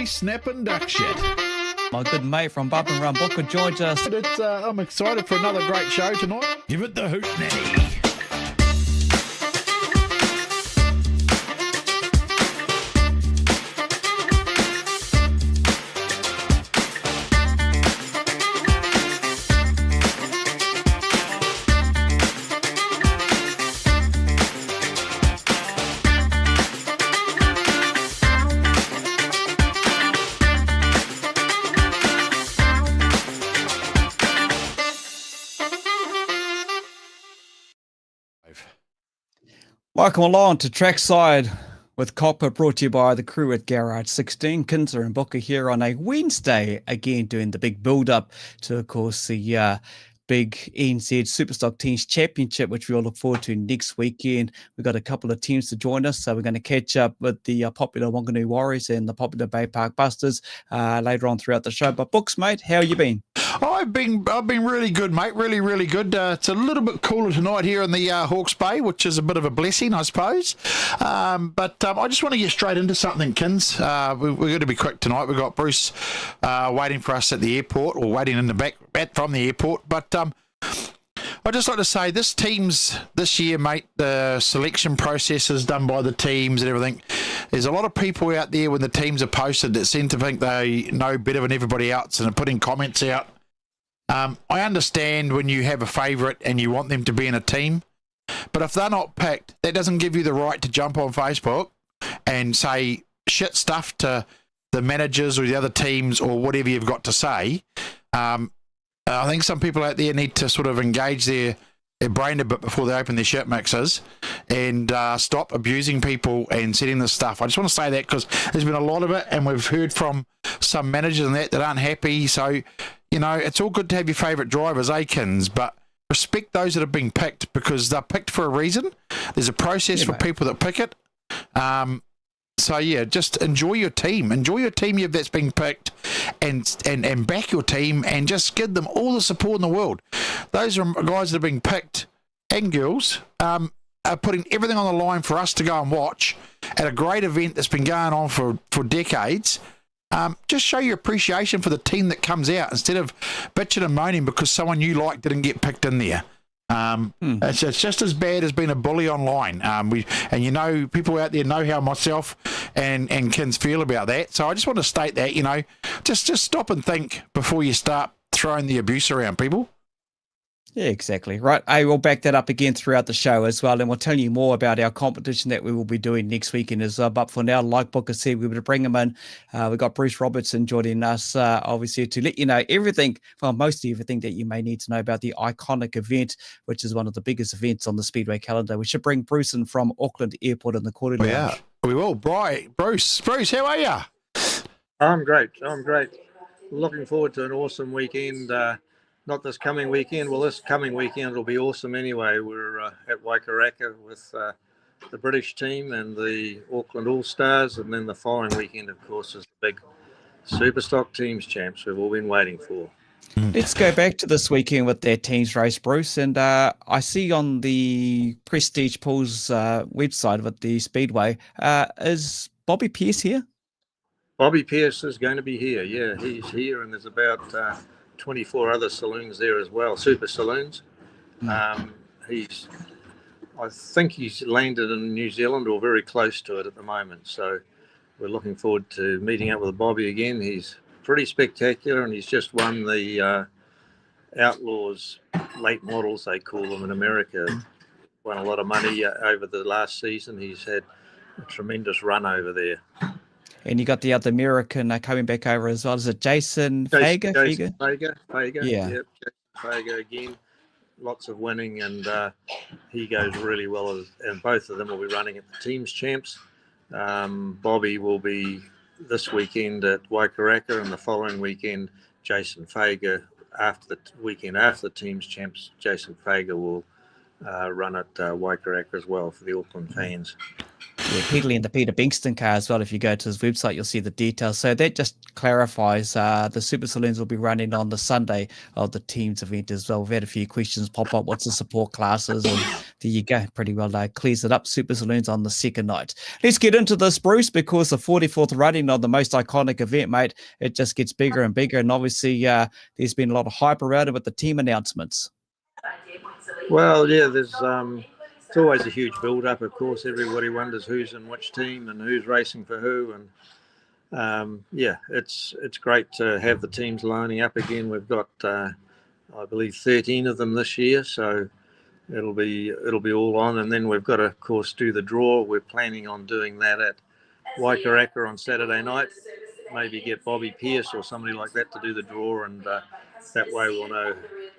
Holy snapping duck shit. My good mate from Bump and Run Booker joins us. I'm excited for another great show tonight. Give it the hoot nanny. Welcome along to Trackside with Kokpit, brought to you by the crew at GARAGE16. Kinzer and Booker here on a Wednesday, again doing the big build-up to, of course, the big Enzed Superstock Teams Championship, which we all look forward to next weekend. We've got a couple of teams to join us, so we're going to catch up with the popular Wanganui Warriors and the popular Baypark Busters later on throughout the show. But Books, mate, how you been? I've been really good, mate. Really good. It's a little bit cooler tonight here in the Hawke's Bay, which is a bit of a blessing, I suppose. But I just want to get straight into something, Kins. We're going to be quick tonight. We've got Bruce waiting for us at the airport, or waiting in the back from the airport. But I'd just like to say this year, mate, the selection processes done by the teams and everything. There's a lot of people out there when the teams are posted that seem to think they know better than everybody else and are putting comments out. I understand when you have a favourite and you want them to be in a team, but if they're not picked, that doesn't give you the right to jump on Facebook and say shit stuff to the managers or the other teams or whatever you've got to say. I think some people out there need to sort of engage their brain a bit before they open their shit mixers and stop abusing people and setting this stuff. I just want to say that because there's been a lot of it, and we've heard from some managers and that aren't happy. So, you know, it's all good to have your favourite drivers, Akins, but respect those that have been picked because they're picked for a reason. There's a process for people that pick it. So yeah, just enjoy your team. Enjoy your team that's been picked, and back your team, and just give them all the support in the world. Those are guys that have been picked, and girls are putting everything on the line for us to go and watch at a great event that's been going on for decades. Just show your appreciation for the team that comes out instead of bitching and moaning because someone you like didn't get picked in there. It's just as bad as being a bully online. You know, people out there know how myself and Kins feel about that. So I just want to state that, you know, just stop and think before you start throwing the abuse around people. Yeah, exactly. Right. I will back that up again throughout the show as well, and we'll tell you more about our competition that we will be doing next weekend as well. But for now, like Booker said, we would bring him in. We've got Bruce Robertson joining us, obviously, to let you know everything, well, mostly everything that you may need to know about the iconic event, which is one of the biggest events on the Speedway calendar. We should bring Bruce in from Auckland Airport in the Quarter Lounge. Yeah, we will. Bruce, how are you? I'm great. Looking forward to an awesome weekend. Not this coming weekend. Well, this coming weekend will be awesome anyway. We're at Waikaraka with the British team and the Auckland All-Stars. And then the following weekend, of course, is the big Superstock Teams Champs we've all been waiting for. Let's go back to this weekend with their teams race, Bruce. And I see on the Prestige Pools website with the Speedway, is Bobby Pearce here? Bobby Pearce is going to be here. Yeah, he's here, and there's about 24 other saloons there as well, super saloons. I think he's landed in New Zealand or very close to it at the moment. So we're looking forward to meeting up with Bobby again. He's pretty spectacular, and he's just won the Outlaws late models, they call them in America. Won a lot of money over the last season. He's had a tremendous run over there. And you got the other American coming back over as well. Is it Jason Fager? Fager. Yeah. Yep, Jason Fager again. Lots of winning, and he goes really well. And both of them will be running at the Teams Champs. Bobby will be this weekend at Waikaraka, and the following weekend, Jason Fager, after the weekend after the Teams Champs, Jason Fager will run at Waikaraka as well for the Auckland fans. Yeah, pedaling the Peter Bingston car as well. If you go to his website, you'll see the details. So that just clarifies the Super Saloons will be running on the Sunday of the team's event as well. We've had a few questions pop up. What's the support classes and There you go. Pretty well clears it up. Super Saloons on the second night. Let's get into this, Bruce, because the 44th running of the most iconic event, mate, it just gets bigger and bigger. And obviously, there's been a lot of hype around it with the team announcements. Well, yeah, there's it's always a huge build-up. Of course, everybody wonders who's in which team and who's racing for who. And yeah, it's great to have the teams lining up again. We've got, I believe, 13 of them this year, so it'll be all on. And then we've got to, of course, do the draw. We're planning on doing that at Waikaraka on Saturday night. Maybe get Bobby Pierce or somebody like that to do the draw, and that way we'll know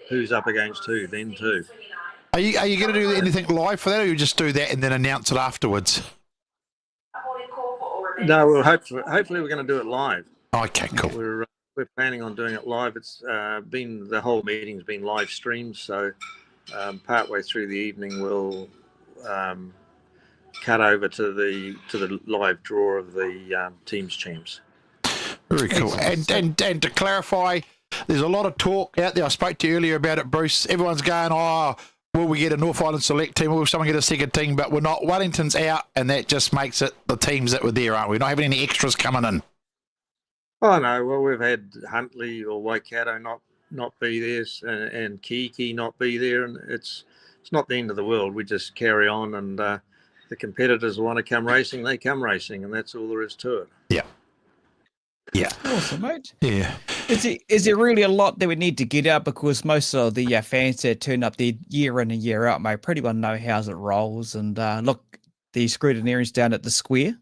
who's up against who then too. Are you going to do anything live for that, or you just do that and then announce it afterwards? No, well, hopefully we're going to do it live. Okay, cool. We're planning on doing it live. It's been, the whole meeting's been live streamed, so partway through the evening we'll cut over to the live draw of the teams champs. Very cool. And to clarify, there's a lot of talk out there. I spoke to you earlier about it, Bruce. Everyone's going, oh, will we get a North Island select team? Will someone get a second team? But we're not. Wellington's out, and that just makes it the teams that were there, aren't we? We're not having any extras coming in. Oh, no. Well, we've had Huntley or Waikato not be there, and Kiki not be there, and it's not the end of the world. We just carry on, and the competitors want to come racing, they come racing, and that's all there is to it. Yeah. Yeah. Awesome, mate. Yeah. Is there really a lot that we need to get out, because most of the fans that turn up there year in and year out, mate, pretty well know how it rolls. And look, the scrutineering's down at the square.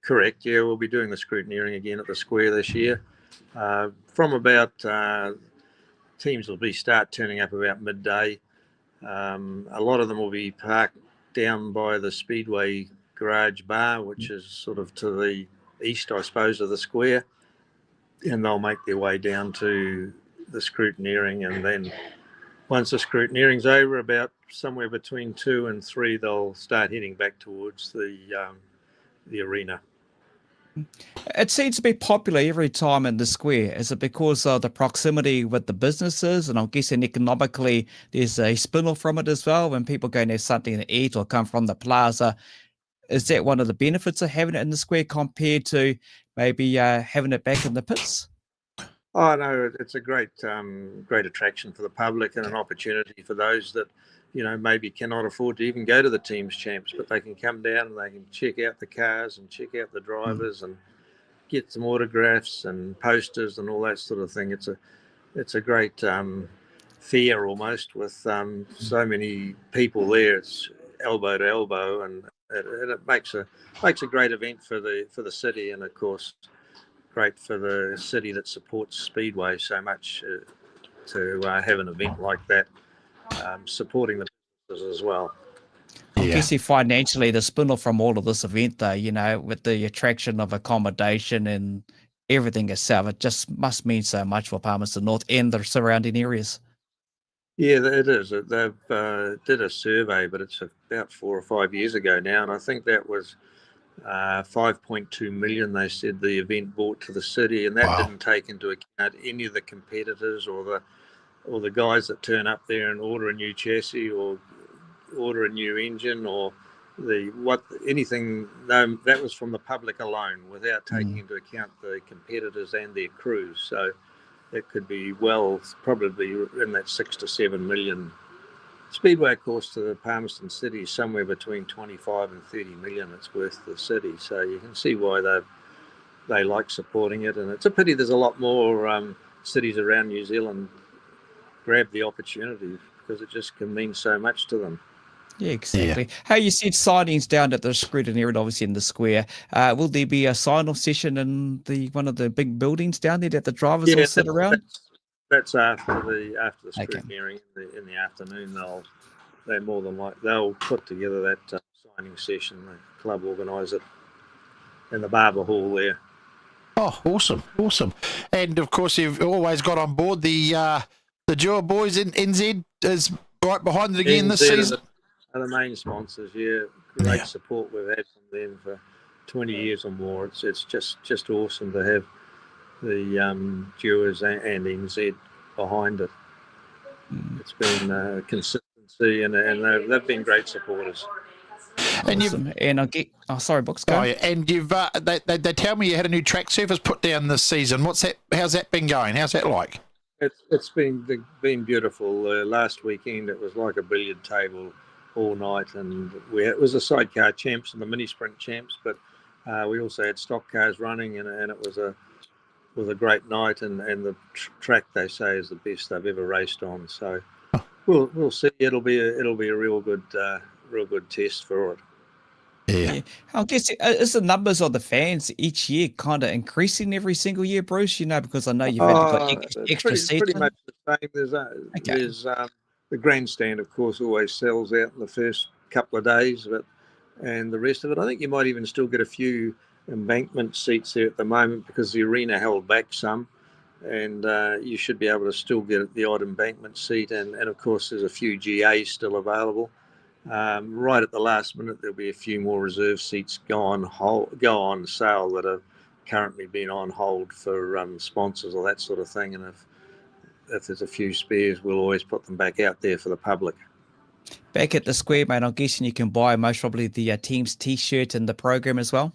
Correct. Yeah, we'll be doing the scrutineering again at the square this year. From about teams will start turning up about midday. A lot of them will be parked down by the Speedway Garage Bar, which is sort of to the east, I suppose, of the square, and they'll make their way down to the scrutineering, and then once the scrutineering's over, about somewhere between 2 and 3, they'll start heading back towards the arena. It seems to be popular every time in the square. Is it because of the proximity with the businesses? And I'm guessing economically there's a spin-off from it as well, when people go and have something to eat or come from the plaza. Is that one of the benefits of having it in the square compared to maybe having it back in the pits? Oh, no, it's a great attraction for the public, and an opportunity for those that, maybe cannot afford to even go to the teams champs, but they can come down and they can check out the cars and check out the drivers and get some autographs and posters and all that sort of thing. It's a great fair almost, with so many people there. It's elbow to elbow, and it makes a great event for the city, and of course great for the city that supports Speedway so much to have an event like that, supporting the businesses as well. I guess financially, the spin-off from all of this event, though, with the attraction of accommodation and everything itself, it just must mean so much for Palmerston North and the surrounding areas. Yeah, it is. They've did a survey, but it's about 4 or 5 years ago now, and I think that was 5.2 million. They said the event brought to the city, and that didn't take into account any of the competitors or the guys that turn up there and order a new chassis or order a new engine or anything. No, that was from the public alone, without taking into account the competitors and their crews. So it could be probably in that 6 to 7 million. Speedway, of course, to the Palmerston City is somewhere between 25 and 30 million it's worth to the city. So you can see why they like supporting it. And it's a pity there's a lot more cities around New Zealand grab the opportunity, because it just can mean so much to them. Yeah, exactly. Yeah. How you said signings down at the scrutineer and obviously in the square. Will there be a sign-off session in one of the big buildings down there that the drivers will sit around? That's after the scrutineering in the afternoon. They're more than they'll put together that signing session. The club organise it in the Barber Hall there. Oh, awesome! And of course, you've always got on board the Jewel boys in Enzed is right behind it again this season. Are the main sponsors, great support we've had from them for 20 years or more. It's just awesome to have the Jewers and NZ behind it. It's been consistent see, and they've been great supporters. And Awesome. And I'll get. Oh, sorry, Books. Go. Oh, yeah. And you've they tell me you had a new track surface put down this season. What's that? How's that been going? How's that like? It's been beautiful. Last weekend it was like a billiard table all night, and it was a sidecar champs and the mini sprint champs, but we also had stock cars running, and it was a great night. And the track, they say, is the best they've ever raced on. So we'll see. It'll be a real good test for it. Yeah. I guess is the numbers of the fans each year kind of increasing every single year, Bruce? Because I know you've had to put extra seats pretty in. much the same. There's the grandstand, of course, always sells out in the first couple of days, and the rest of it, I think you might even still get a few embankment seats there at the moment because the arena held back some, and you should be able to still get the odd embankment seat, and of course there's a few GAs still available. Right at the last minute, there'll be a few more reserve seats go on sale that have currently been on hold for sponsors or that sort of thing. And if there's a few spares, we'll always put them back out there for the public. Back at the square, mate, I'm guessing you can buy most probably the team's T-shirt and the program as well.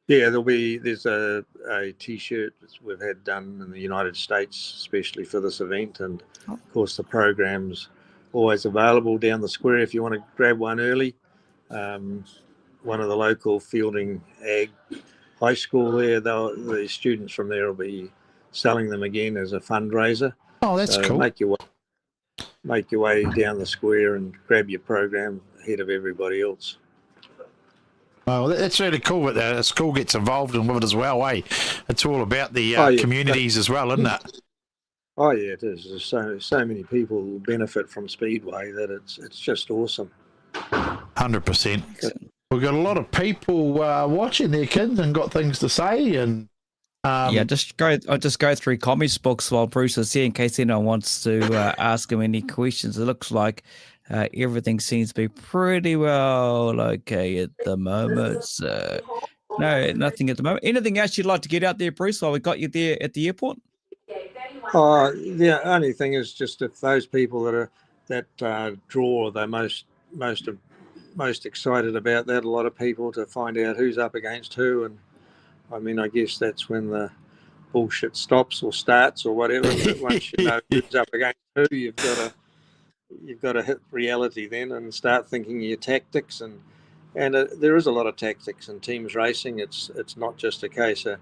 Yeah, there's a T-shirt we've had done in the United States, especially for this event, and of course the program's always available down the square if you want to grab one early. One of the local Fielding Ag High School there, the students from there will be selling them again as a fundraiser. Oh, that's cool. Make your way down the square and grab your program ahead of everybody else. Oh, that's really cool that the school gets involved in with it as well, eh? It's all about the communities as well, isn't it? Oh yeah, it is. There's so many people who benefit from Speedway that it's just awesome. 100%. We've got a lot of people watching their kids and got things to say, and I'll just go through comments books while Bruce is here in case anyone wants to ask him any questions. It looks like everything seems to be pretty well okay at the moment. So no, nothing at the moment. Anything else you'd like to get out there, Bruce, while we got you there at the airport? The only thing is just if those people that draw, they're most excited about that. A lot of people to find out who's up against who, and I mean, I guess that's when the bullshit stops or starts or whatever. But once you know who's up against who, you've got to hit reality then and start thinking your tactics. And there is a lot of tactics in teams racing. It's not just a case of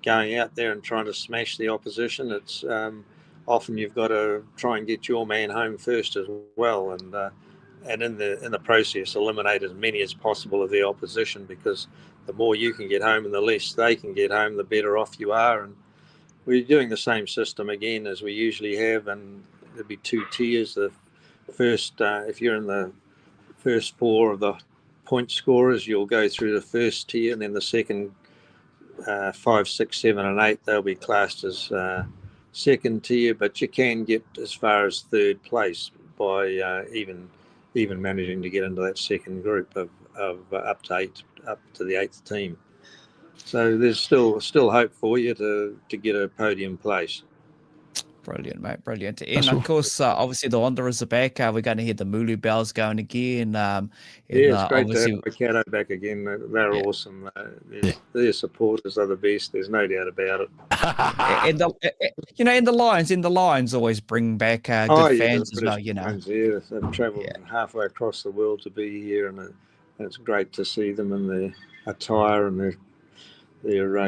going out there and trying to smash the opposition. It's often you've got to try and get your man home first as well, and in the process eliminate as many as possible of the opposition, because the more you can get home and the less they can get home, the better off you are. And we're doing the same system again as we usually have, and there'll be two tiers. The first, if you're in the first four of the point scorers, you'll go through the first tier, and then the second 5, 6, 7, and 8, they'll be classed as second tier, but you can get as far as third place by even managing to get into that second group of up to the 8th team. So there's still hope for you to get a podium place. Brilliant, mate. Brilliant. And of course, obviously the Wanderers are back. We're going to hear the Mulu bells going again. It's great to have Waikato back again. They're awesome. Their supporters are the best. There's no doubt about it. And the Lions always bring back good fans as well. They've travelled halfway across the world to be here, and it's great to see them in their attire and their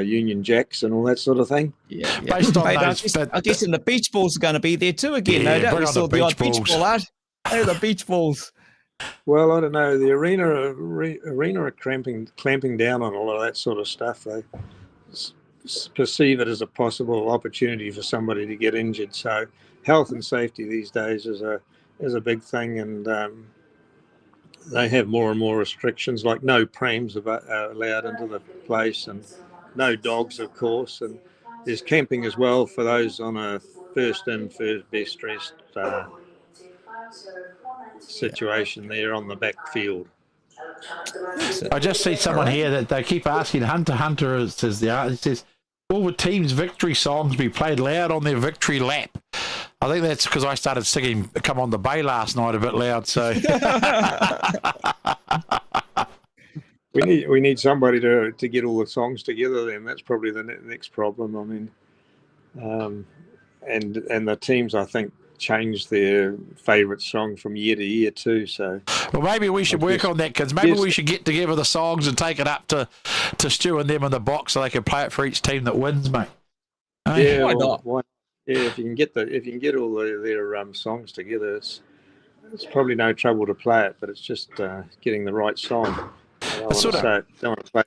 Union Jacks and all that sort of thing. Yeah. Based on mate, those, I guess the beach balls are going to be there too again. No doubt we saw the odd beach ball out. Oh, the beach balls. Well, I don't know. The arena are clamping down on a lot of that sort of stuff. They perceive it as a possible opportunity for somebody to get injured. So health and safety these days is a big thing, and they have more and more restrictions, like no prams are allowed into the place, and no dogs, of course. And there's camping as well for those on a first in, first best dressed situation there on the back field. I just see someone here that they keep asking, Hunter says, he says, all the team's victory songs be played loud on their victory lap. I think that's because I started singing "Come on the Bay" last night a bit loud. So we need somebody to get all the songs together. Then that's probably the next problem. I mean, and the teams, I think, change their favourite song from year to year too. So, well, maybe we should work on that, kids. Maybe we should get together the songs and take it up to Stu and them in the box so they can play it for each team that wins, mate. Yeah, why not? Yeah, if you can get all their songs together, it's probably no trouble to play it, but it's just getting the right song. I don't want to play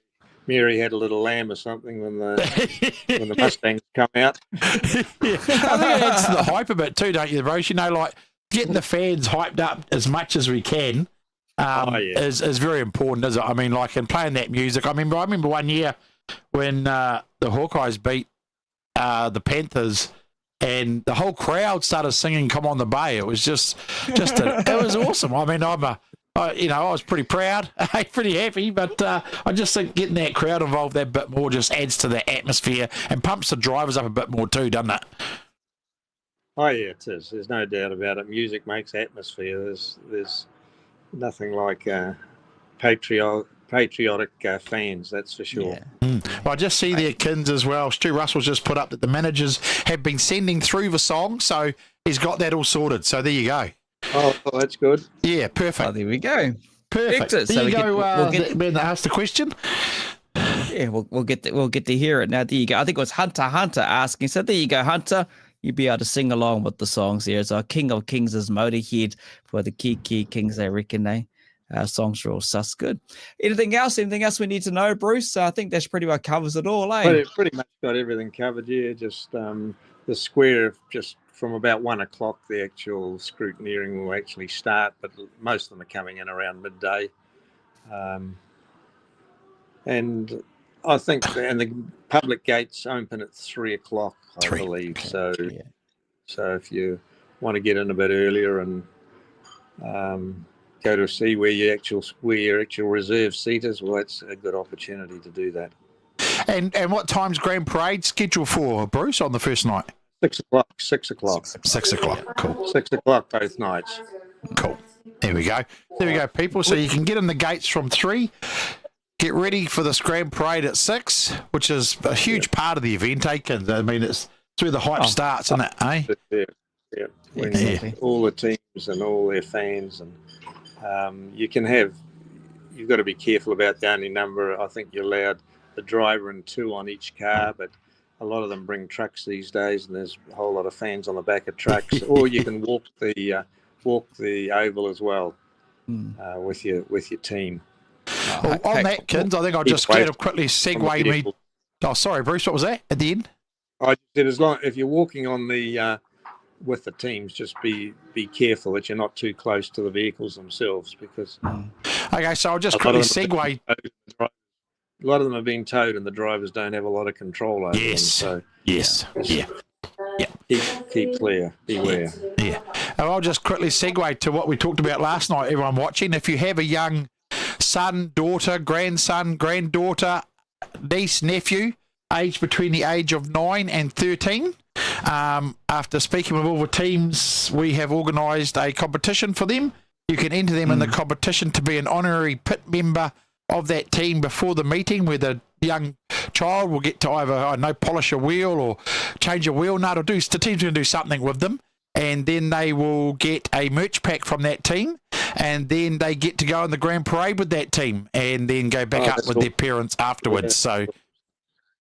Mary Had a Little Lamb or something when the Mustangs come out. Yeah. I think it adds to the hype a bit too, don't you, Bruce? You know, like getting the fans hyped up as much as we can is very important, isn't it? I mean, like, in playing that music. I remember one year when the Hawkeyes beat the Panthers, and the whole crowd started singing "Come on the Bay." It was it was awesome. I mean, I was pretty proud, pretty happy, but I just think getting that crowd involved that bit more just adds to the atmosphere and pumps the drivers up a bit more too, doesn't it? Oh yeah, it is. There's no doubt about it. Music makes atmosphere. There's nothing like patriotic fans, that's for sure. Yeah. Well, I just see their Kins as well. Stu Russell's just put up that the managers have been sending through the song, so he's got that all sorted. So there you go. Oh, that's good. Yeah, perfect. Oh, there we go. Perfect. There So you go, man that asked the question. Yeah, we'll get to hear it now. There you go. I think it was Hunter asking. So there you go, Hunter. You'll be able to sing along with the songs here. It's our King of Kings is Motorhead for the Kiki Kings, I reckon, songs are all sus good. Anything else we need to know, Bruce? I think that's pretty well covers it all, eh? But it pretty much got everything covered, yeah. Just the square, just from about 1 o'clock, the actual scrutineering will actually start, but most of them are coming in around midday. And I think, and the public gates open at 3 o'clock, I believe. So if you want to get in a bit earlier and go to see where your actual reserve seat is, well, that's a good opportunity to do that. And what time's Grand Parade scheduled for, Bruce, on the first night? 6 o'clock. 6 o'clock. Cool. 6 o'clock both nights. Cool. There we go, people. So you can get in the gates from 3. Get ready for this Grand Parade at 6, which is a huge part of the event, Kins. I mean, it's where the hype starts, isn't it, eh? Yeah. When all the teams and all their fans, and you've got to be careful about the only number. I think you're allowed the driver and 2 on each car, but a lot of them bring trucks these days, and there's a whole lot of fans on the back of trucks. Or you can walk the oval as well with your team. Well, on that, Kins, I think I'll just kind of quickly segue me. Oh, sorry, Bruce, what was that at the end? I said, if you're walking on the with the teams, just be careful that you're not too close to the vehicles themselves, because. Okay, so I'll just quickly segue. A lot of them are being towed, and the drivers don't have a lot of control over them. So keep clear, beware. Yeah. I'll just quickly segue to what we talked about last night. Everyone watching, if you have a young son, daughter, grandson, granddaughter, niece, nephew, aged between the age of 9 and 13. After speaking with all the teams, we have organised a competition for them. You can enter them in the competition to be an honorary pit member of that team before the meeting, where the young child will get to either polish a wheel or change a wheel nut, or the team's going to do something with them, and then they will get a merch pack from that team, and then they get to go on the Grand Parade with that team, and then go back up with their parents afterwards. So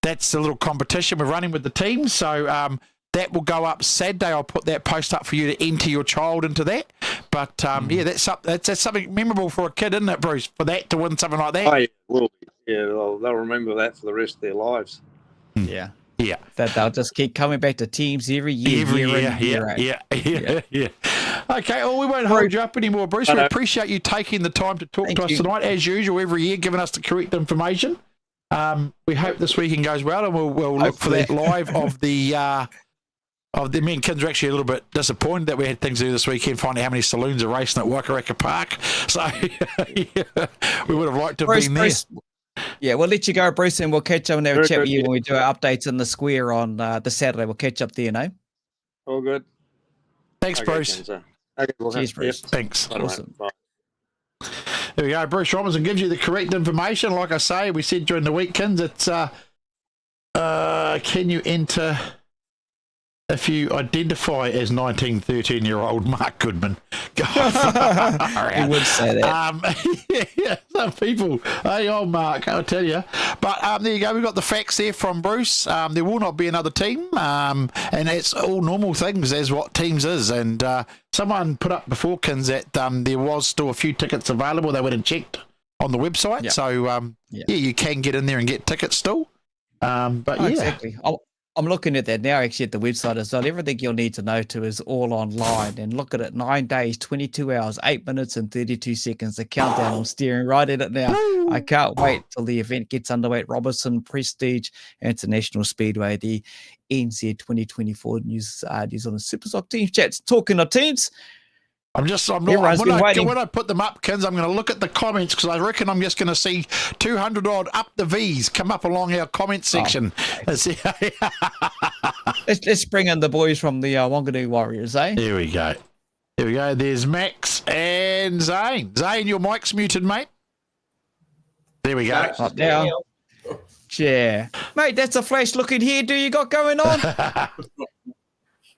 that's a little competition we're running with the team. So that will go up Saturday. I'll put that post up for you to enter your child into that. But that's something memorable for a kid, isn't it, Bruce? For that to win something like that. Oh, yeah, will be. Yeah, they'll remember that for the rest of their lives. Yeah. Yeah. That they'll just keep coming back to teams every year. Yeah. Okay, well, we won't hold you up anymore, Bruce. We appreciate you taking the time to talk to us tonight, as usual, every year, giving us the correct information. We hope this weekend goes well, and we'll look for that live of the me and Kids are actually a little bit disappointed that we had things to do this weekend, finding how many saloons are racing at Wakaraka Park. So we would have liked to have been there. Yeah, we'll let you go, Bruce, and we'll catch up and have a chat with you when we do our updates in the square on the Saturday. We'll catch up there, no? All good. Thanks, Okay, Bruce. Kenza. Okay, well, Cheers, Bruce. Thanks. Bye, mate. Awesome. Bye. There we go. Bruce Robinson gives you the correct information. Like I say, we said during the weekends, it's can you enter if you identify as 19, 13-year-old Mark Goodman? He would say that. Yeah, some people. Hey, old Mark, I'll tell you. But there you go. We've got the facts there from Bruce. There will not be another team, and it's all normal things as what teams is. And someone put up before, Kins, that there was still a few tickets available. They went and checked on the website. Yep. So, yeah, you can get in there and get tickets still. But yeah. Exactly. I'm looking at that now, actually, at the website as well. Everything you'll need to know to is all online. And look at it, 9 days, 22 hours, 8 minutes and 32 seconds. The countdown, I'm staring right at it now. I can't wait till the event gets underway at Robertson Prestige International Speedway, the Enzed 2024 New Zealand Superstock Teams Chats. Talking of teams, I'm not, when I put them up, Kins, I'm going to look at the comments because I reckon I'm just going to see 200 odd up the V's come up along our comment section. Let's bring in the boys from the Wanganui Warriors, eh? Here we go. There's Max and Zane. Zane, your mic's muted, mate. There we go. Up now. Yeah. Mate, that's a flash looking hairdo you got going on.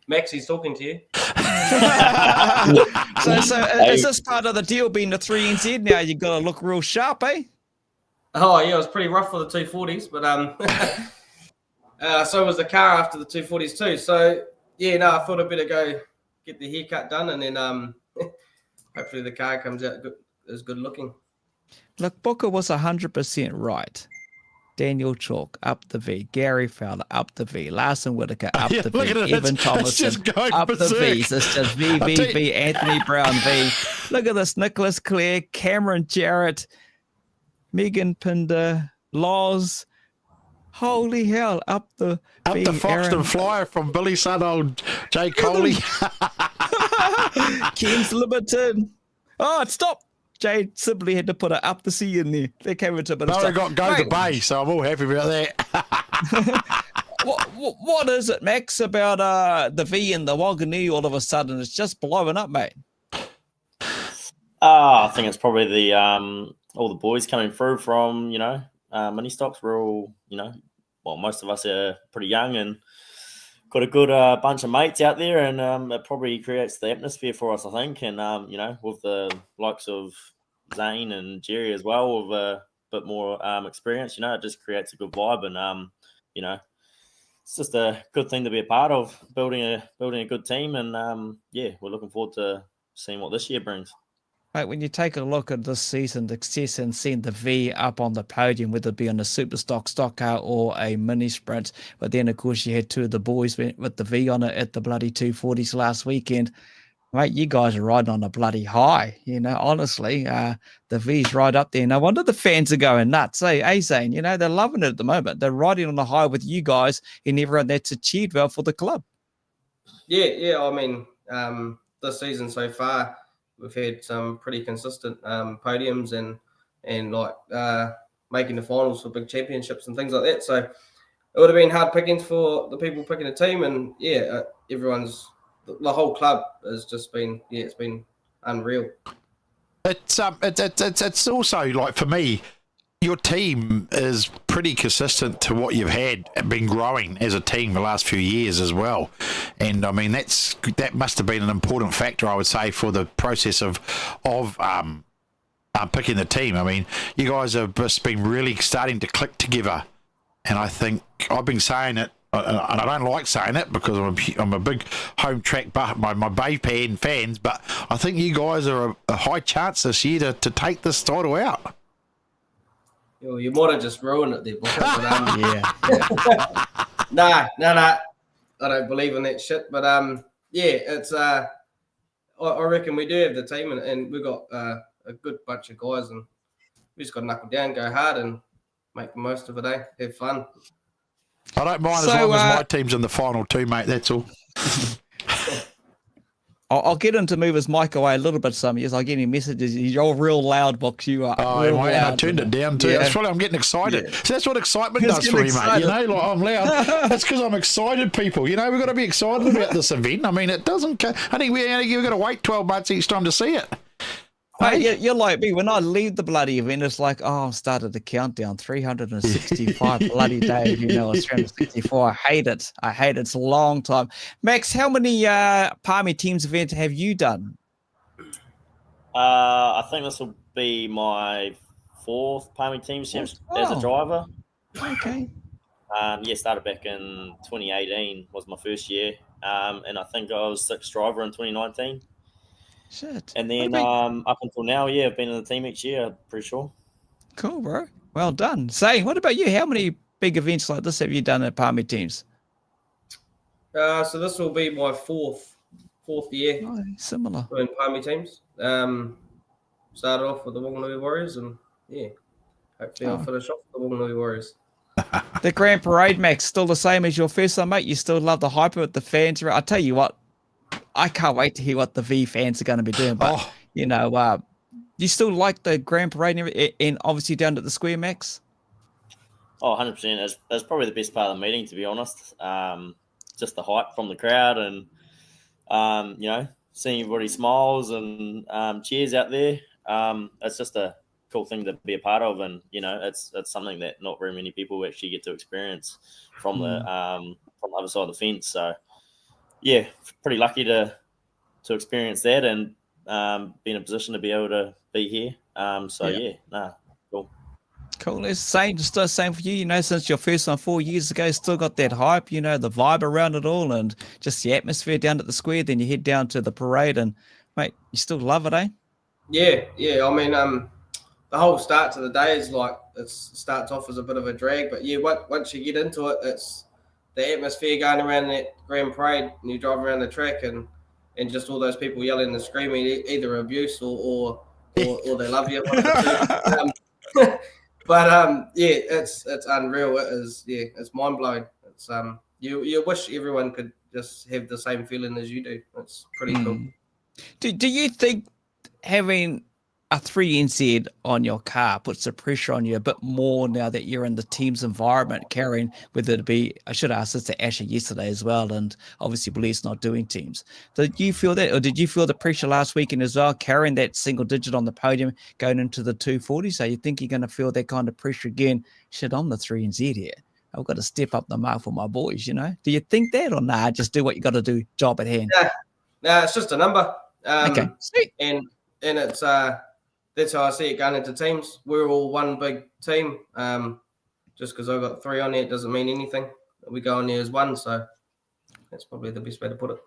Max, he's talking to you. So is this part of the deal being the 3NZ now? You got to look real sharp, eh? Oh, yeah, it was pretty rough for the 240s, but so was the car after the 240s too. So, yeah, no, I thought I'd better go get the haircut done and then hopefully the car comes out as good looking. Look, Booker was 100% right. Daniel Chalk, up the V. Gary Fowler, up the V. Larson Whitaker, up the V. Evan Thomason, up the V's. It's just V. Anthony Brown, V. Look at this. Nicholas Clare, Cameron Jarrett, Megan Pinder, Loz. Holy hell, up the V. The Foxton Flyer from Billy Son, old Jay Coley. Ken's Limited. Oh, stop. Jade simply had to put a up the C in there. They came into a bit of stuff. I got Go to Bay, so I'm all happy about that. What is it, Max, about the V and the Wanganui all of a sudden? It's just blowing up, mate. I think it's probably the all the boys coming through from, mini stocks. We're all, most of us are pretty young and got a good bunch of mates out there, and it probably creates the atmosphere for us, I think. And, with the likes of Zane and Jerry as well, with a bit more experience, it just creates a good vibe. And, it's just a good thing to be a part of, building a good team. And, we're looking forward to seeing what this year brings. Right, when you take a look at this season's success and seeing the V up on the podium, whether it be on a Superstock stock car or a mini sprint, but then of course you had two of the boys with the V on it at the bloody 240s last weekend. Mate, you guys are riding on a bloody high, honestly. The V's right up there. No wonder the fans are going nuts. Hey, Zane, they're loving it at the moment. They're riding on a high with you guys and everyone that's achieved well for the club. Yeah. I mean, this season so far, we've had some pretty consistent podiums and like making the finals for big championships and things like that. So it would have been hard pickings for the people picking a team. And the whole club has just been, it's been unreal. It's also like, for me, your team is pretty consistent to what you've had been growing as a team the last few years as well. And I mean, that must have been an important factor, I would say, for the process of picking the team. I mean, you guys have just been really starting to click together. And I think I've been saying it, and I don't like saying it because I'm a big home track, my Baypark fans, but I think you guys are a high chance this year to take this title out. You might have just ruined it there, Booker. But, Yeah. Nah. I don't believe in that shit. But it's I reckon we do have the team, and we've got a good bunch of guys, and we just got to knuckle down, go hard, and make the most of it. Have fun. I don't mind as long as my team's in the final too, mate. That's all. I'll get him to move his mic away a little bit some years. I'll get any messages. You're real loud, Box. You are. Oh, real and I loud, turned it down too. Yeah. That's probably I'm getting excited. Yeah. So that's what excitement Just does get for me, excited. mate. You know, like I'm loud. That's because I'm excited, people. You know, we've got to be excited about this event. I mean, it doesn't. I think we've got to wait 12 months each time to see it. Mate, you're like me. When I leave the bloody event, it's like, oh, I've started the countdown. 365 bloody days. You know, it's 364. I hate it. It's a long time. Max, how many Palmy Teams events have you done? I think this will be my 4th Palmy Teams Champs as a driver. Okay. Started back in 2018 was my first year. And I think I was 6th driver in 2019. Shit. And then up until now, I've been in the team each year, pretty sure. Cool, bro. Well done. Say, what about you? How many big events like this have you done at Palmy Teams? So this will be my fourth year Oh, similar. doing Palmy Teams. Started off with the Wanganui Warriors, and hopefully I'll finish off with the Wanganui Warriors. The Grand Parade, Max, still the same as your first one, mate? You still love the hyper with the fans? I tell you what, I can't wait to hear what the V fans are going to be doing. But, you still like the Grand Parade and obviously down at the Square, Max? Oh, 100%. That's probably the best part of the meeting, to be honest. Just the hype from the crowd and, seeing everybody smiles and cheers out there. It's just a cool thing to be a part of. And, it's something that not very many people actually get to experience from the other side of the fence. So, pretty lucky to experience that and be in a position to be able to be here. Cool. Cool. It's still the same for you, since your first one 4 years ago, still got that hype, the vibe around it all and just the atmosphere down at the Square. Then you head down to the parade and, mate, you still love it, eh? Yeah. I mean, the whole start to the day is like, it starts off as a bit of a drag, but once you get into it, it's the atmosphere going around that Grand Parade and you drive around the track and just all those people yelling and screaming, either abuse or they love you. It's unreal. It is, it's mind blowing. It's you wish everyone could just have the same feeling as you do. It's pretty cool. Do you think having a 3NZ on your car puts the pressure on you a bit more now that you're in the team's environment, carrying, whether it be, I should ask this to Asher yesterday as well, and obviously Blair's not doing teams. Did you feel that, or did you feel the pressure last weekend as well, carrying that single digit on the podium going into the 240? So you think you're going to feel that kind of pressure again? Shit, I'm the 3NZ here. I've got to step up the mark for my boys, Do you think that, or nah, just do what you got to do, job at hand? Nah, it's just a number. Okay, sweet. And it's that's how I see it going into teams. We're all one big team. Just because I've got 3 on there, it doesn't mean anything. We go on there as one, so that's probably the best way to put it.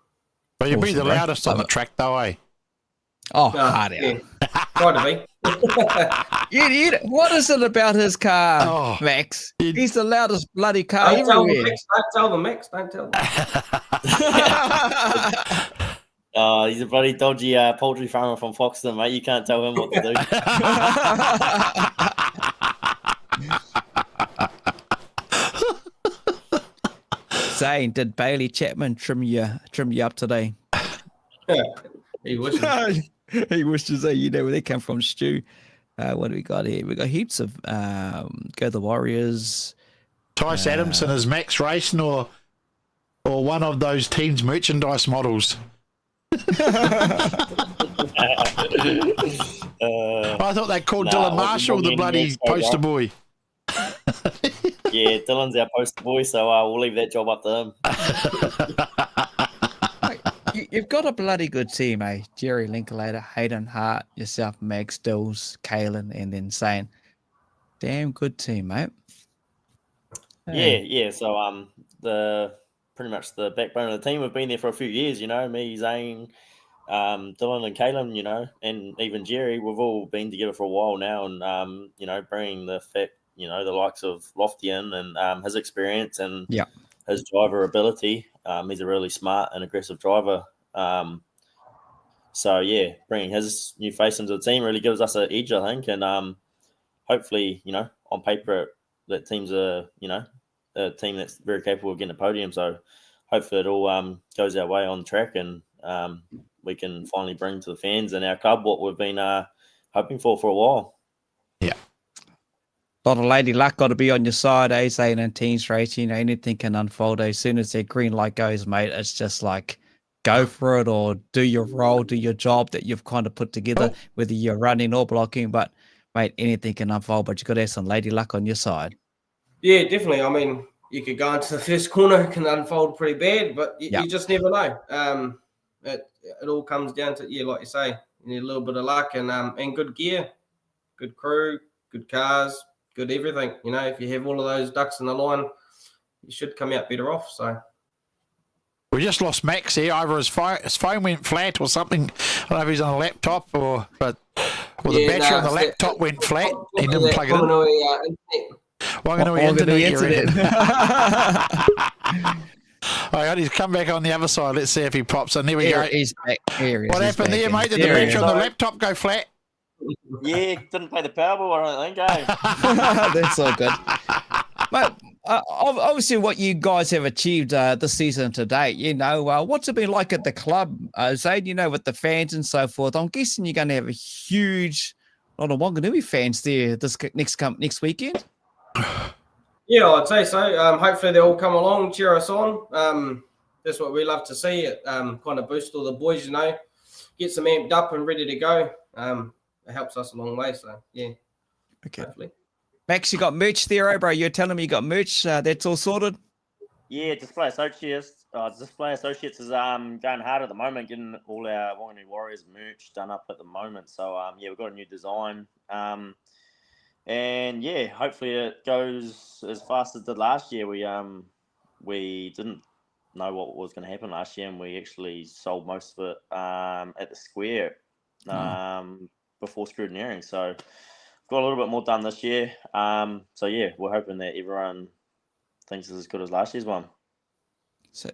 But you'll be the loudest on the track, though, eh? Oh, hard out. Yeah. Try to be. What is it about his car, Max? He's the loudest bloody car everywhere. Don't tell them, Max. Don't tell them. He's a bloody dodgy poultry farmer from Foxton, mate. You can't tell him what to do. Saying, did Bailey Chapman trim you up today? He wishes. He wishes, where they come from, Stu. What do we got here? We got heaps of Go the Warriors. Tice Adamson is Max racing or one of those teams' merchandise models. I thought they called Dylan Marshall the bloody poster boy. Yeah, Dylan's our poster boy, so we'll leave that job up to him. You've got a bloody good team, eh? Jerry Linklater, Hayden Hart, yourself, Max Dills, Kalen, and then Zane. Damn good team, mate. Hey. Yeah. So pretty much the backbone of the team. We've been there for a few years, me, Zane, Dylan and Kalen, and even Jerry. We've all been together for a while now and, bringing the fact, the likes of Loftian and his experience and his driver ability. He's a really smart and aggressive driver. Bringing his new face into the team really gives us an edge, I think. And hopefully, on paper, that team's a team that's very capable of getting a podium. So hopefully it all goes our way on track and we can finally bring to the fans and our club what we've been hoping for a while. Yeah. A lot of lady luck got to be on your side, Zane, and teams race. You know, anything can unfold. As soon as that green light goes, mate, it's just like go for it or do your role, do your job that you've kind of put together, whether you're running or blocking. But, mate, anything can unfold, but you've got to have some lady luck on your side. Yeah, definitely. I mean, you could go into the first corner, it can unfold pretty bad, but you just never know. It all comes down to, like you say, you need a little bit of luck and good gear, good crew, good cars, good everything. You know, if you have all of those ducks in the line, you should come out better off. So we just lost Max here. Either his phone went flat or something. I don't know if he's on a laptop the battery on the laptop went flat. He didn't plug it in. Wanganui internet. All right, he's come back on the other side. Let's see if he pops. And there we go. He's back. What happened there, mate? Did the battery on the laptop go flat? Yeah, didn't pay the Powerball, I don't think, That's all good. But obviously what you guys have achieved this season to date, you know, what's it been like at the club, Zane, you know, with the fans and so forth? I'm guessing you're going to have a huge lot of Wanganui fans there this next weekend. Yeah, I'd say so. Hopefully they all come along, cheer us on. That's what we love to see. It kind of boost all the boys, you know, gets them amped up and ready to go. It helps us a long way. So, yeah. Okay. Hopefully. Max, you got merch there, bro. You're telling me you got merch. That's all sorted? Yeah, Display Associates is going hard at the moment, getting all our Wanganui Warriors merch done up at the moment. So, we've got a new design. And yeah, hopefully it goes as fast as it did last year. We didn't know what was going to happen last year, and we actually sold most of it at the square before scrutineering. So got a little bit more done this year. So yeah, we're hoping that everyone thinks it's as good as last year's one. So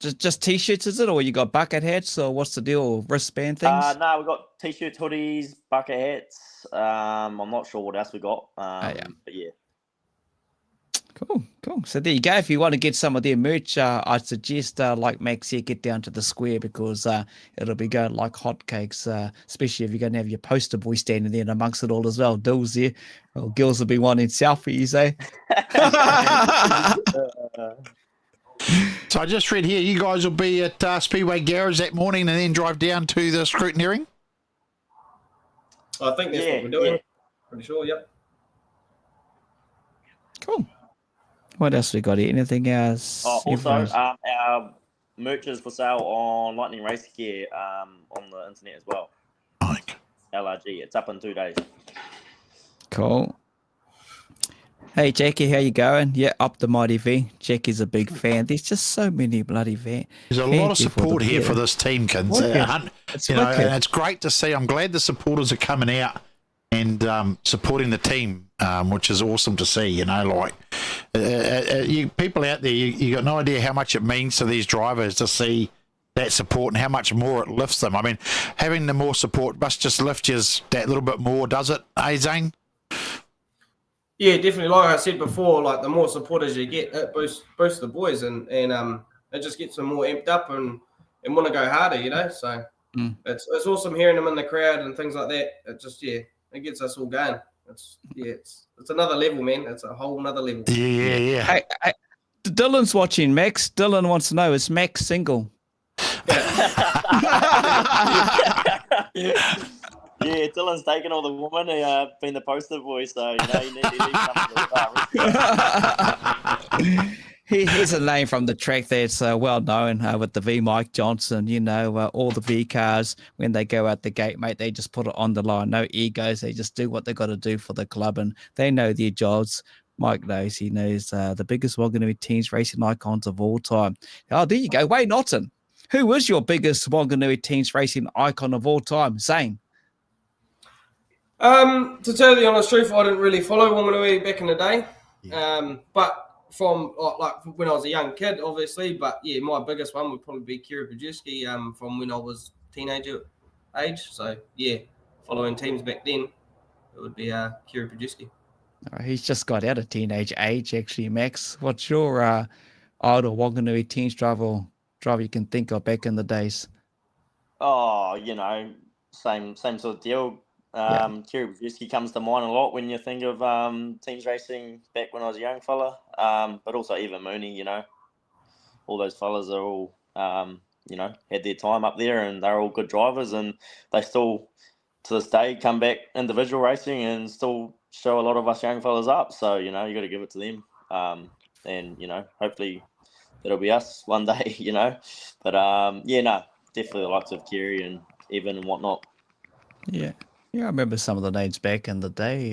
just t-shirts, is it, or you got bucket hats, or what's the deal? Wristband things? No, we've got t-shirts, hoodies, bucket hats. I'm not sure what else we got. But yeah. Cool. So there you go. If you want to get some of their merch, I'd suggest, like Max here, get down to the square because it'll be going like hotcakes, especially if you're going to have your poster boy standing there and amongst it all as well. Dills there. Well, girls will be wanting selfies, eh? So I just read here, you guys will be at Speedway Garage that morning and then drive down to the scrutineering? I think that's what we're doing. Yeah. Pretty sure, yep. Cool. What else we got here? Anything else? Also, our merch is for sale on Lightning Race Gear on the internet as well. Mike. LRG. It's up in 2 days. Cool. Hey, Jackie, how you going? Yeah, up the mighty V. Jackie's a big fan. There's just so many bloody fans. There's a lot of support here for this team, kids. And it's great to see. I'm glad the supporters are coming out and supporting the team, which is awesome to see. You know, like you people out there, you got no idea how much it means to these drivers to see that support and how much more it lifts them. I mean, having the more support must just lift you that little bit more, does it, Zane? Yeah, definitely. Like I said before, like the more supporters you get, it boosts the boys and it just gets them more amped up and want to go harder, you know. So it's awesome hearing them in the crowd and things like that. It just it gets us all going. It's another level, man. It's a whole nother level. Yeah. Hey, Dylan's watching, Max. Dylan wants to know, is Max single? Yeah, Dylan's taken all the women. Been the poster boy, so you know you need something to Here's a name from the track that's well known with the V Mike Johnson. You know, all the V cars, when they go out the gate, mate, they just put it on the line. No egos. They just do what they got to do for the club, and they know their jobs. Mike knows. He knows the biggest Wanganui teens racing icons of all time. Oh, there you go. Wayne Otten. Who is your biggest Wanganui teens racing icon of all time? Zane. To tell you the honest truth, I didn't really follow Wanganui back in the day. But from like when I was a young kid, obviously. But yeah, my biggest one would probably be Kira Pajewski from when I was teenager age. So yeah, following teams back then, it would be Kira Pajewski. He's just got out of teenage age, actually, Max. What's your idol Wanganui teens driver you can think of back in the days? Oh, same sort of deal. Kerry Brzezowski comes to mind a lot when you think of teams racing back when I was a young fella. But also Eva Mooney, all those fellas are all, had their time up there, and they're all good drivers, and they still, to this day, come back individual racing and still show a lot of us young fellas up. So, you got to give it to them. And, hopefully that'll be us one day, But, definitely the likes of Kerry and Evan and whatnot. Yeah. Yeah, I remember some of the names back in the day.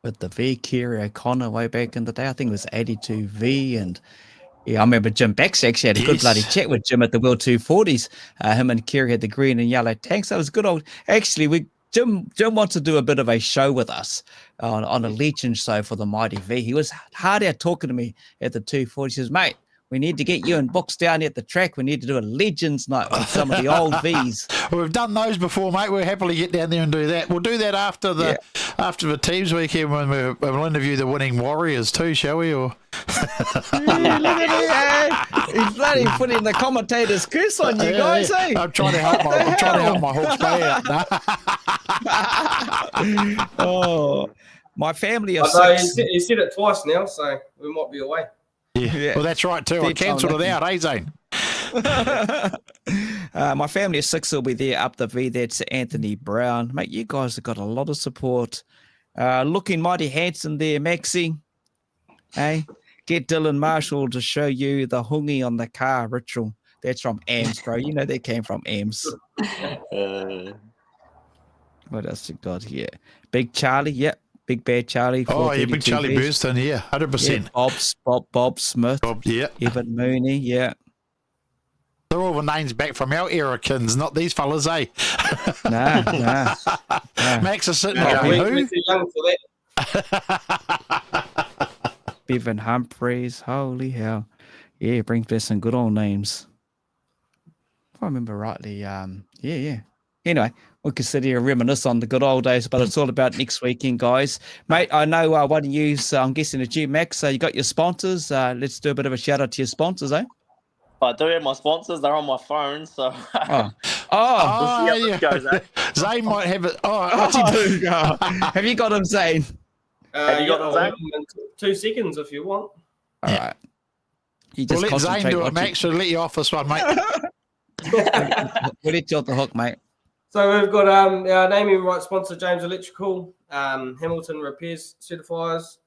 With the V, Kerry O'Connor way back in the day. I think it was 82V, and yeah, I remember Jim Bex actually had a good bloody chat with Jim at the World 240s. Him and Kerry had the green and yellow tanks. That was good old. Actually, Jim wants to do a bit of a show with us on a legend show for the Mighty V. He was hard out talking to me at the 240. He says, mate, we need to get you and Books down at the track. We need to do a Legends night with some of the old Vs. Well, we've done those before, mate. We'll happily get down there and do that. We'll do that after the teams weekend when we'll interview the winning Warriors too, shall we? Or He's bloody putting the commentator's curse on you guys, eh? I'm trying to help my Hawke's Bay out. Oh, my family are six. six. He said it twice now, so we might be away. Yeah. Well, that's right too. I cancelled it out, Zane? My family of six will be there up the V. That's Anthony Brown. Mate, you guys have got a lot of support. Looking mighty handsome there, Maxie. Hey, get Dylan Marshall to show you the hungy on the car ritual. That's from AMS, bro. That came from AMS. What else you got here? Big Charlie, yep. Big Bad Charlie. Oh, yeah, Big Charlie Burston, yeah, 100%. Yeah, Bob Smith. Yeah. Evan Mooney, yeah. They're all the names back from our era, kins, not these fellas, eh? Nah. Max is sitting there going, We're too young for that. Bevan Humphreys, holy hell. Yeah, brings back some good old names. If I remember rightly, yeah. Anyway, we can sit here and reminisce on the good old days, but it's all about next weekend, guys. Mate, I know one of you, I'm guessing it's you, Max, you got your sponsors. Let's do a bit of a shout out to your sponsors, eh? I do have my sponsors. They're on my phone, so... yeah. Goes, eh? Zane might have it. Have you got them, Zane? Have you got them, Zane? In 2 seconds if you want. All right. You just let Zane do it, Max. We'll let you off this one, mate. We'll let you off the hook, mate. So we've got our naming right sponsor, James Electrical, Hamilton Repair Certifiers,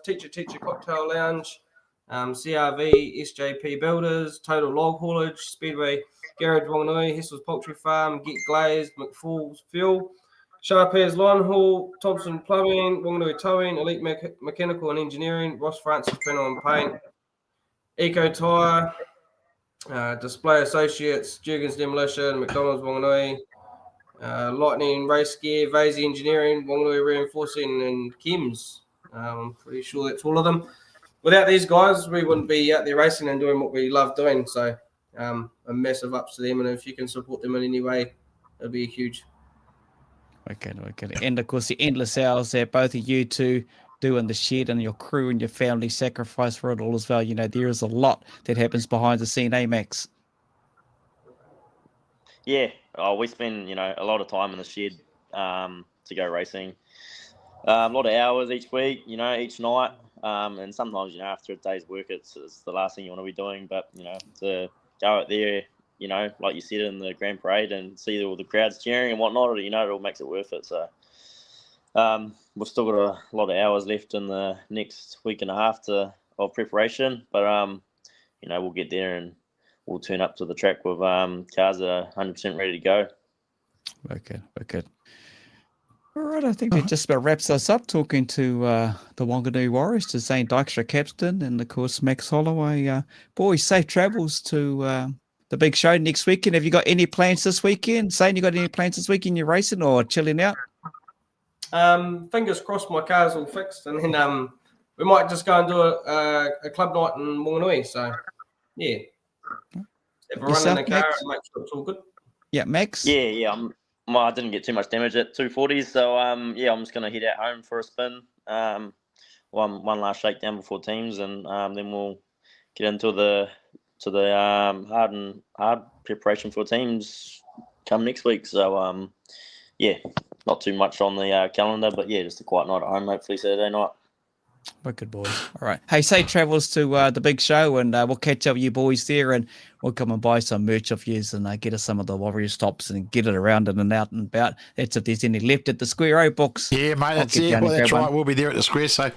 Teacher Cocktail Lounge, CRV, SJP Builders, Total Log Haulage, Speedway Garage Wanganui, Hessel's Poultry Farm, Get Glazed, McFall's Fuel, Sharpairs Line Haul, Thompson Plumbing, Wanganui Towing, Elite Mechanical and Engineering, Ross Francis Panel and Paint, Eco Tire, Display Associates, Jurgens Demolition, McDonald's Wanganui, Lightning Race Gear, Vasey Engineering, Wanganui Reinforcing, and Kim's. I'm pretty sure that's all of them. Without these guys, we wouldn't be out there racing and doing what we love doing. So a massive ups to them. And if you can support them in any way, it'll be huge. Okay. And of course, the endless hours that both of you two do in the shed, and your crew and your family sacrifice for it all as well. There is a lot that happens behind the scene, eh, Max? Yeah. We spend, a lot of time in the shed to go racing. A lot of hours each week, each night. And sometimes, after a day's work, it's the last thing you want to be doing. But, to go out there, like you said, in the Grand Parade and see all the crowds cheering and whatnot, it all makes it worth it. So we've still got a lot of hours left in the next week and a half of preparation. But, we'll get there and we'll turn up to the track with cars that are 100% ready to go. Okay. All right, I think that just about wraps us up, talking to the Wanganui Warriors, to Zane Dykstra, captain, and of course Max Holloway. Boys, safe travels to the big show next weekend. Have you got any plans this weekend? Zane, you got any plans this weekend? You're racing or chilling out? Fingers crossed my car's all fixed, and then we might just go and do a club night in Wanganui. So, yeah. Have a run in the car and make sure it's all good. Yeah, Max? Yeah. I didn't get too much damage at 240s, so I'm just going to head out home for a spin. One last shakedown before teams, and then we'll get into the hard preparation for teams come next week. So yeah, not too much on the calendar, but yeah, just a quiet night at home. Hopefully Saturday night. Wicked boys. All right. Hey, safe travels to the big show, and we'll catch up with you boys there, and we'll come and buy some merch off you and get us some of the Warriors tops and get it around and out and about. That's if there's any left at the Square O books. Yeah, mate, that's right. We'll be there at the Square, so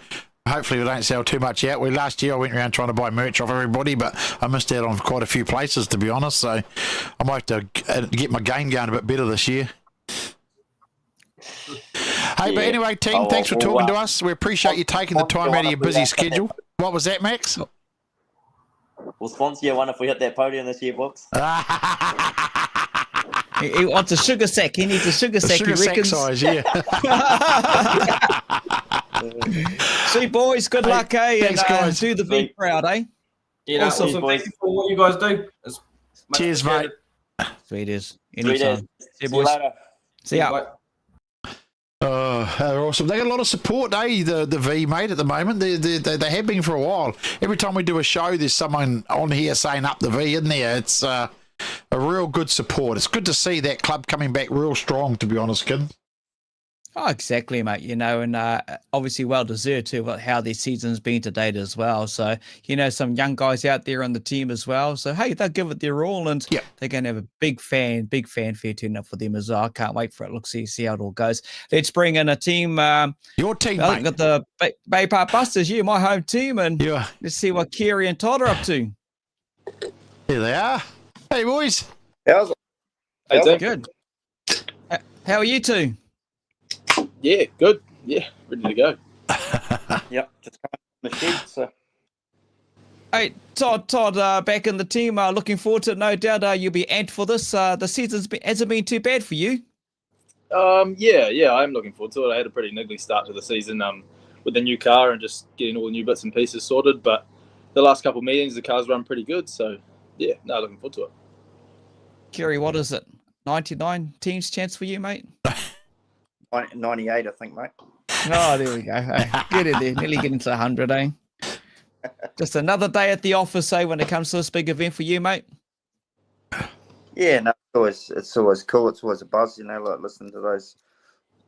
hopefully we don't sell too much out. Last year I went around trying to buy merch off everybody, but I missed out on quite a few places, to be honest, so I might have to get my game going a bit better this year. Hey, but anyway, team, thanks for talking to us. We appreciate you taking the time out of your busy schedule. What was that, Max? We'll sponsor you one if we hit that podium this year, Books. He wants a sugar sack. He needs a sugar sack. Sugar sack size, yeah. See, boys, good luck, eh? Thanks, guys. Do the V proud, eh? Yeah, awesome. Thank you for what you guys do. Cheers, mate. Sweet as. Anytime. See you, boys. See you later. See ya. Oh, they're awesome. They got a lot of support, the V, mate, at the moment. They have been for a while. Every time we do a show, there's someone on here saying up the V, isn't there? It's a real good support. It's good to see that club coming back real strong, to be honest, kid. Oh, exactly, mate. And obviously well deserved too, how their season's been to date as well. So, some young guys out there on the team as well. So, hey, they'll give it their all, and they're going to have a big fanfare turn up for them as well. I can't wait for it. Look, see how it all goes. Let's bring in a team. Your team, mate. Got the Baypark Busters, my home team, and let's see what Kerry and Todd are up to. Here they are. Hey, boys. How's it? Hey, good. How are you two? Yeah, good. Yeah, ready to go. Yep, just coming from the shed. So. Hey, Todd, back in the team. Looking forward to it, no doubt. You'll be amped for this. The season hasn't been too bad for you. Yeah, I am looking forward to it. I had a pretty niggly start to the season with the new car and just getting all the new bits and pieces sorted. But the last couple of meetings, the car's run pretty good. So, yeah, looking forward to it. Kerry, what is it? 99 teams chance for you, mate? 98, I think, mate. Oh, there we go. Hey, get in there. Nearly getting to 100, eh? Just another day at the office, when it comes to this big event for you, mate? Yeah, no, it's always cool. It's always a buzz, like listening to those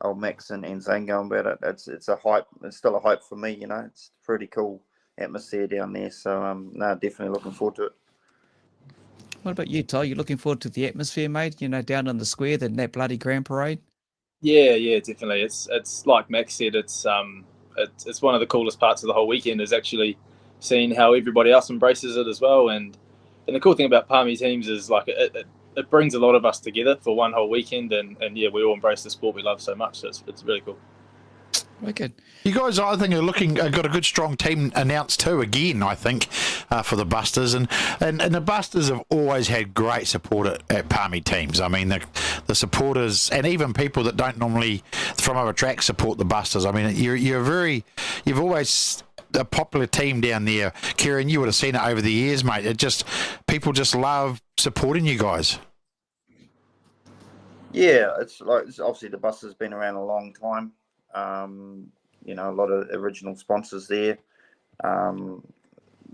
old Max and Zane going about it. It's a hype. It's still a hype for me, It's a pretty cool atmosphere down there. So, definitely looking forward to it. What about you, Ty? You looking forward to the atmosphere, mate? Down on the square, that bloody grand parade? Yeah, definitely. It's like Max said. It's one of the coolest parts of the whole weekend is actually seeing how everybody else embraces it as well. And the cool thing about Palmy teams is like it brings a lot of us together for one whole weekend. And yeah, we all embrace the sport we love so much. So it's really cool. Wicked. You guys, I think, are got a good, strong team announced too. Again, I think for the Busters, and the Busters have always had great support at Palmy teams. I mean, the supporters and even people that don't normally from other tracks support the Busters. I mean, you've always a popular team down there, Kieran. You would have seen it over the years, mate. People just love supporting you guys. Yeah, it's obviously the Busters been around a long time. A lot of original sponsors there.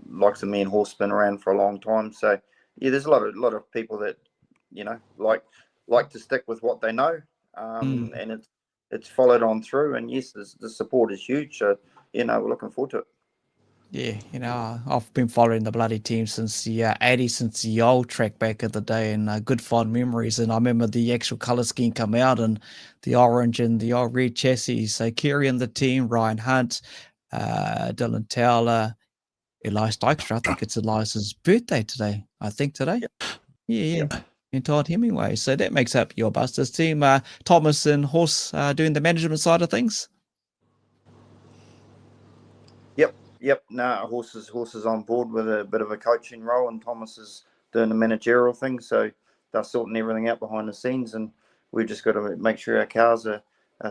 Likes of me and Horse been around for a long time. So yeah, there's a lot of people that like to stick with what they know, and it's followed on through. And yes, the support is huge. So we're looking forward to it. Yeah, I've been following the bloody team since the 80s, since the old track back in the day, and good fond memories. And I remember the actual colour scheme come out and the orange and the old red chassis. So Kerry and the team, Ryan Hunt, Dylan Towler, Elias Dykstra. I think it's Elias's birthday today. Yeah. And Todd Hemingway. So that makes up your Busters team. Thomas and Horse doing the management side of things. Yep. No, Horse is on board with a bit of a coaching role, and Thomas is doing the managerial thing. So they're sorting everything out behind the scenes, and we've just got to make sure our cars are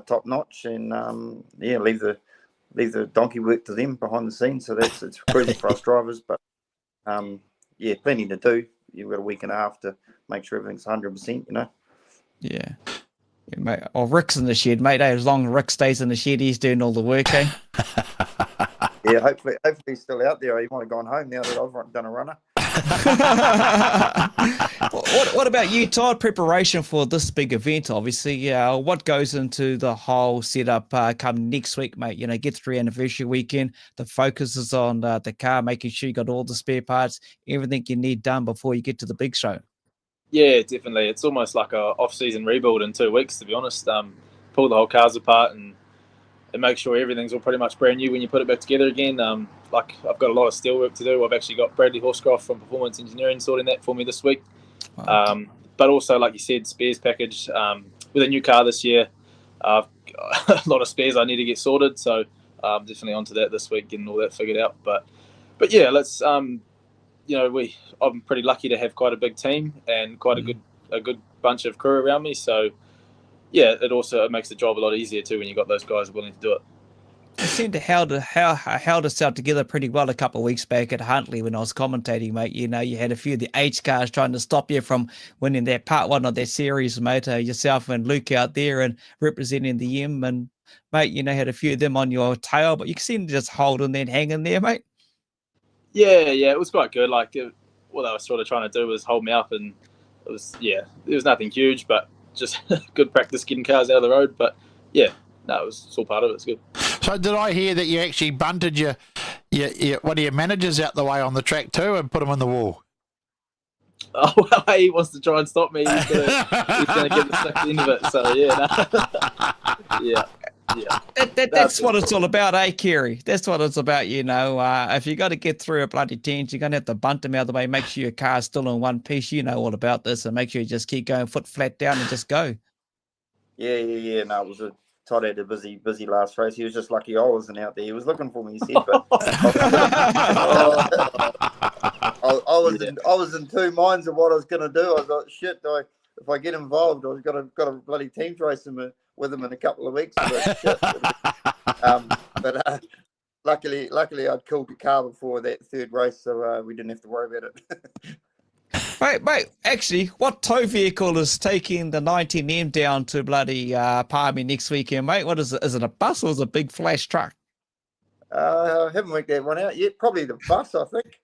top notch, and leave the donkey work to them behind the scenes. So it's crucial for us drivers, but plenty to do. You've got a week and a half to make sure everything's 100%. Yeah, mate. Oh, Rick's in the shed, mate. As long as Rick stays in the shed, he's doing all the work, eh? Yeah, hopefully he's still out there. He might have gone home now that I've done a runner. What about you, Todd? Preparation for this big event, obviously. What goes into the whole setup come next week, mate? You know, get through anniversary weekend. The focus is on the car, making sure you got all the spare parts, everything you need done before you get to the big show. Yeah, definitely. It's almost like a off-season rebuild in 2 weeks, to be honest. Pull the whole cars apart and make sure everything's all pretty much brand new when you put it back together again. Like I've got a lot of steel work to do. I've actually got Bradley Horscroft from Performance Engineering sorting that for me this week. Wow. But also, like you said, spares package. With a new car this year, I've got a lot of spares I need to get sorted. So definitely onto that this week, getting all that figured out. But yeah, let's. I'm pretty lucky to have quite a big team and quite a good bunch of crew around me. So yeah, it makes the job a lot easier too when you got those guys willing to do it. I seem to held us out together pretty well a couple of weeks back at Huntley when I was commentating, mate. You know, you had a few of the H cars trying to stop you from winning their part one of their series, mate. Yourself and Luke out there and representing the M, and mate, you know, had a few of them on your tail, but you seem to just hold and then hang in there, mate. Yeah, it was quite good. Like what I was sort of trying to do was hold me up, and it was nothing huge, but just good practice getting cars out of the road. But yeah, no, it was all part of it. It's good. So did I hear that you actually bunted your one of your managers out the way on the track too and put him on the wall? Oh, well, he wants to try and stop me. He's gonna get the stuck end of it. So yeah, That's what it's all about, eh, Kerry? That's what it's about, you know. If you got to get through a bloody tent, you're going to have to bunt them out of the way, make sure your car's still in one piece. You know all about this, and make sure you just keep going foot flat down and just go. Yeah. No, it was Todd had a busy last race. He was just lucky I wasn't out there. He was looking for me, he said, but I was in two minds of what I was going to do. I was like, shit, if I get involved, I've got a bloody teams race with him in a couple of weeks. But luckily I'd called the car before that third race, so we didn't have to worry about it. Mate, actually, what tow vehicle is taking the 19M down to bloody Palmy next weekend, mate? What is it? Is it a bus or is it a big flash truck? I haven't worked that one out yet. Probably the bus, I think.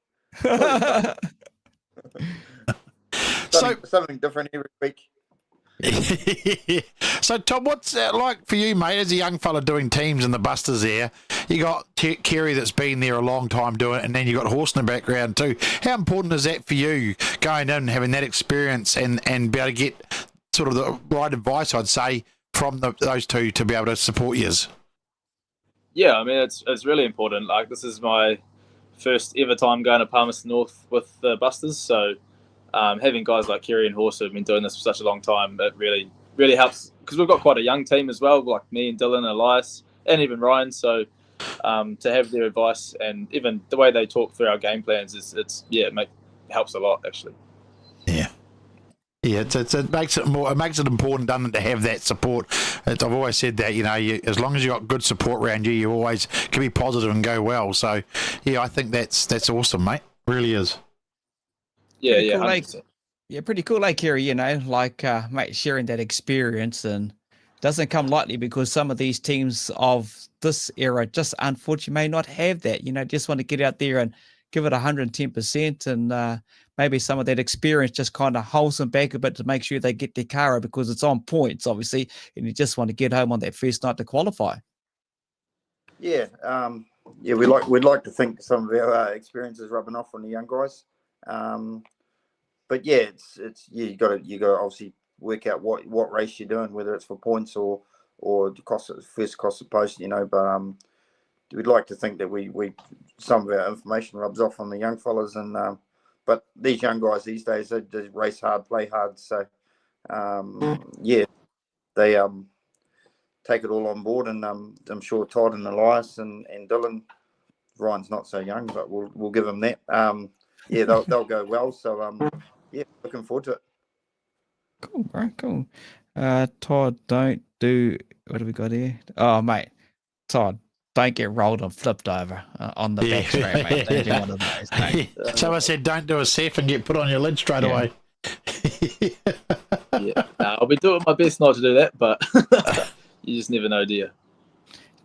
Something different every week. So Tom, what's that like for you, mate, as a young fella doing teams in the Busters there? You got Kerry that's been there a long time doing it, and then you got Horse in the background too. How important is that for you, going in and having that experience and be able to get sort of the right advice, I'd say, from those two to be able to support yous? Yeah, I mean, it's really important. Like, this is my first ever time going to Palmerston North with the Busters, so having guys like Kerry and Horse who have been doing this for such a long time, it really, really helps, because we've got quite a young team as well, like me and Dylan and Elias and even Ryan. So to have their advice and even the way they talk through our game plans it helps a lot, actually. Yeah, it makes it important, doesn't it, to have that support. I've always said that, you know, as long as you got good support around you, you always can be positive and go well. So yeah, I think that's awesome, mate. Really is. Yeah, cool, pretty cool, like Kerry, you know, like mate, sharing that experience, and doesn't come lightly, because some of these teams of this era just unfortunately may not have that, you know, just want to get out there and give it 110%, and maybe some of that experience just kind of holds them back a bit to make sure they get their car out, because it's on points, obviously, and you just want to get home on that first night to qualify. Yeah, we'd like to think some of our experiences rubbing off on the young guys. But yeah, it's you got to obviously work out what race you're doing, whether it's for points or the first cost of post, you know. But we'd like to think that we some of our information rubs off on the young fellas, and but these young guys these days, they race hard, play hard, so yeah, they take it all on board, and I'm sure Todd and Elias and Dylan, Ryan's not so young, but we'll give him that. Yeah, they'll go well. So yeah, looking forward to it. Cool, bro. Cool. Todd, don't do, what have we got here? Oh, mate, Todd, don't get rolled and flipped over on the back straight, mate. Don't do one of those, mate. Someone said don't do a Seth and get put on your lid straight away. Yeah, I'll be doing my best not to do that, but you just never know, do you?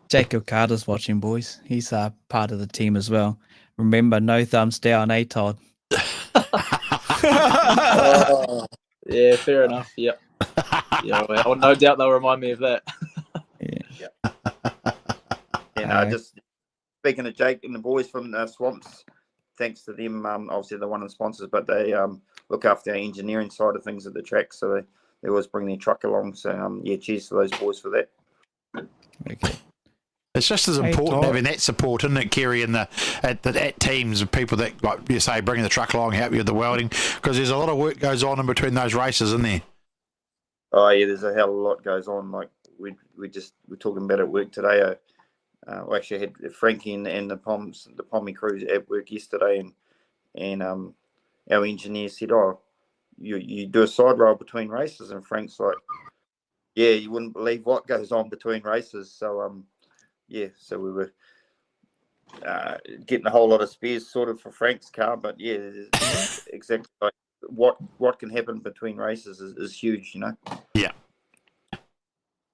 Jacob Carter's watching, boys. He's part of the team as well. Remember, no thumbs down, eh, Todd? Oh, Yeah, fair enough. Yep. Yeah, well, no doubt they'll remind me of that. Just speaking of Jake and the boys from the Swamps, thanks to them, obviously they're one of the sponsors, but they look after our engineering side of things at the track, so they always bring their truck along. So cheers to those boys for that. Okay. It's just as important having that support, isn't it, Kerry, at teams of people that, like you say, bringing the truck along, help you with the welding, because there's a lot of work goes on in between those races, isn't there? Oh yeah, there's a hell of a lot goes on. Like we're talking about at work today. We actually had Frankie and the Pommy crews at work yesterday, and our engineer said, "Oh, you do a side roll between races," and Frank's like, "Yeah, you wouldn't believe what goes on between races." So so we were getting a whole lot of spares sorted for Frank's car, but yeah, exactly like what can happen between races is huge, you know. Yeah.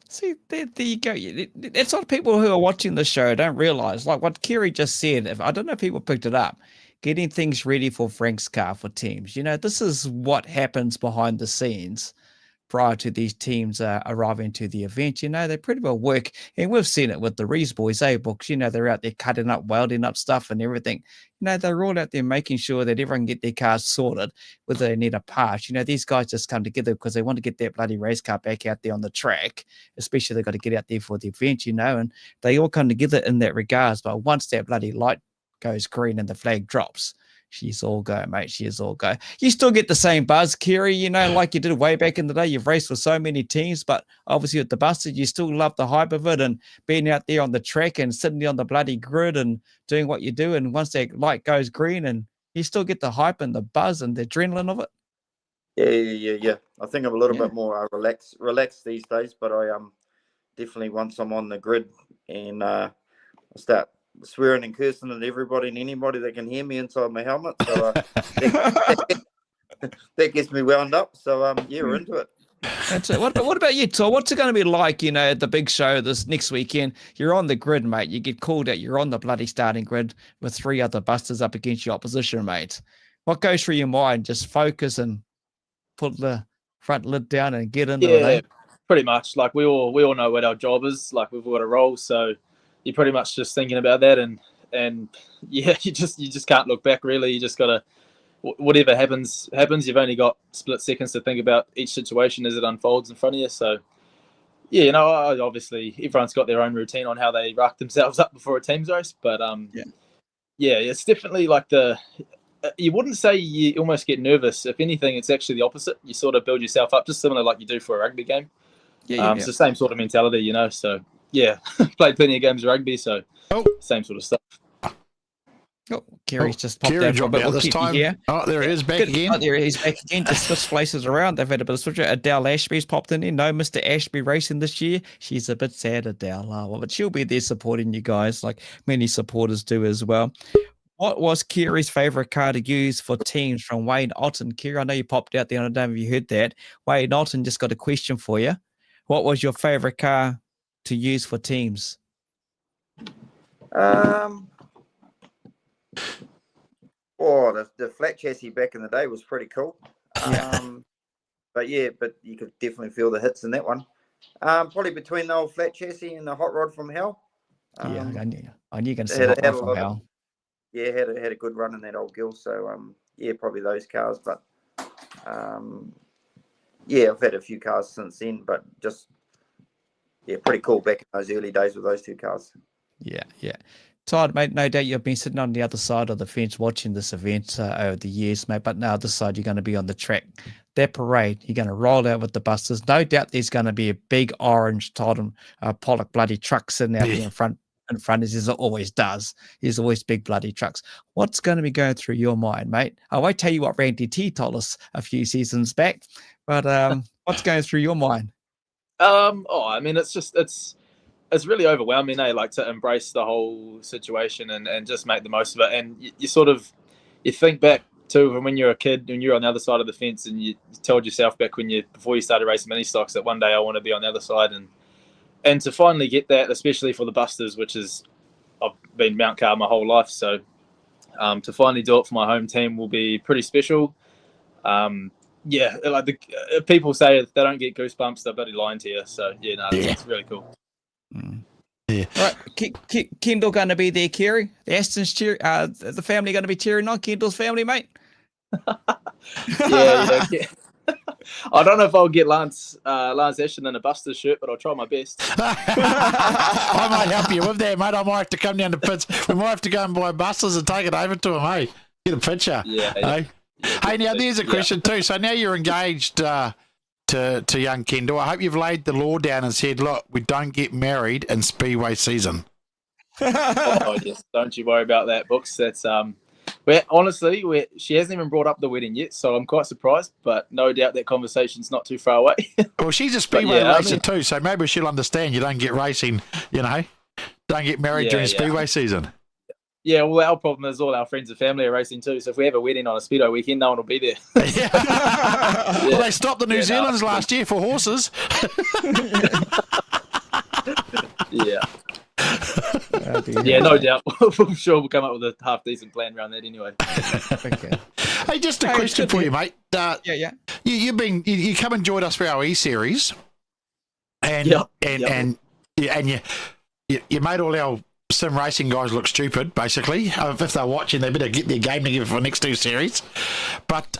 See, there you go. That's what people who are watching the show don't realize. Like what Kerry just said, I don't know if people picked it up, getting things ready for Frank's car for teams. You know, this is what happens behind the scenes prior to these teams arriving to the event. You know, they pretty well work, and we've seen it with the Rees boys, books. You know, they're out there cutting up, welding up stuff and everything. You know, they're all out there making sure that everyone can get their cars sorted, whether they need a part. You know, these guys just come together because they want to get that bloody race car back out there on the track, especially they've got to get out there for the event, you know, and they all come together in that regards. But once that bloody light goes green and the flag drops, she's all go, mate. She is all go. You still get the same buzz, Kerry, you know, like you did way back in the day. You've raced for so many teams, but obviously with the Busters, you still love the hype of it and being out there on the track and sitting on the bloody grid and doing what you do. And once that light goes green, and you still get the hype and the buzz and the adrenaline of it. Yeah. I think I'm a little bit more relaxed these days, but I definitely once I'm on the grid and I start swearing and cursing at everybody and anybody that can hear me inside my helmet. So that gets me wound up. So we're into it. That's it. What about you, Tor? What's it going to be like, you know, at the big show this next weekend? You're on the grid, mate. You get called out. You're on the bloody starting grid with 3 other Busters up against your opposition, mate. What goes through your mind? Just focus and put the front lid down and get into it, eh? Pretty much. Like we all know what our job is. Like we've got a role, so you're pretty much just thinking about that, and you just can't look back really. You just gotta, whatever happens. You've only got split seconds to think about each situation as it unfolds in front of you. So yeah, you know, obviously everyone's got their own routine on how they rack themselves up before a team's race, but it's definitely like you wouldn't say you almost get nervous. If anything, it's actually the opposite. You sort of build yourself up, just similar like you do for a rugby game. It's the same sort of mentality, you know. So yeah, played plenty of games of rugby, so same sort of stuff. Oh, Kerry's just popped Kerry out, but we'll this keep time. you here. Oh, there he is, back again. Oh, there he's back again. Just switch places around. They've had a bit of switch. Adele Ashby's popped in here. No Mr. Ashby racing this year. She's a bit sad, Adele, but she'll be there supporting you guys, like many supporters do as well. What was Kerry's favourite car to use for teams from Wayne Otten? Kerry, I know you popped out there. I don't know if you heard that. Wayne Otten just got a question for you. What was your favourite car to use for teams? The flat chassis back in the day was pretty cool. But you could definitely feel the hits in that one. Probably between the old flat chassis and the hot rod from Hell. I knew you're going to say hot rod from Hell. Had a good run in that old gill. So probably those cars. But I've had a few cars since then, but just pretty cool back in those early days with those 2 cars. Yeah. Todd, mate, no doubt you've been sitting on the other side of the fence watching this event over the years, mate, but now this side you're going to be on the track. That parade, you're going to roll out with the Busters. No doubt there's going to be a big orange Todd and Pollock bloody truck sitting out there in front as it always does. There's always big bloody trucks. What's going to be going through your mind, mate? I won't tell you what Randy T told us a few seasons back, but what's going through your mind? I mean, it's really overwhelming, like to embrace the whole situation and just make the most of it. And you think back to when you're a kid, when you're on the other side of the fence, and you told yourself back before you started racing mini stocks that one day I want to be on the other side, and to finally get that, especially for the Busters, which is I've been Mount Carr my whole life, so to finally do it for my home team will be pretty special. Yeah, like people say if they don't get goosebumps, they're bloody lying to you. So yeah, no, it's really cool. Yeah. Right, Kendall going to be there, Kerry. The Aston's the family going to be cheering on Kendall's family, mate. Yeah. I don't know if I'll get Lance Ashton in a Busters shirt, but I'll try my best. I might help you with that, mate. I might have to come down to Pitts. We might have to go and buy Busters and take it over to him, hey? Get a picture. Yeah. Hey, now there's a question too. So now you're engaged to young Kendall. I hope you've laid the law down and said, look, we don't get married in Speedway season. Oh, yes. Don't you worry about that, Books. That's she hasn't even brought up the wedding yet, so I'm quite surprised. But no doubt that conversation's not too far away. Well, she's a Speedway racer too, so maybe she'll understand you don't get racing, don't get married during Speedway season. Yeah, well, our problem is all our friends and family are racing too. So if we have a wedding on a Speedo weekend, no one will be there. Well, they stopped the New Zealanders last year for horses. Yeah. Yeah, no doubt. I'm sure we'll come up with a half decent plan around that anyway. Okay. Hey, just a question for you, mate. Yeah. You come and joined us for our E-Series, and you made all our sim racing guys look stupid, basically. If they're watching, they better get their game together for the next 2 series. But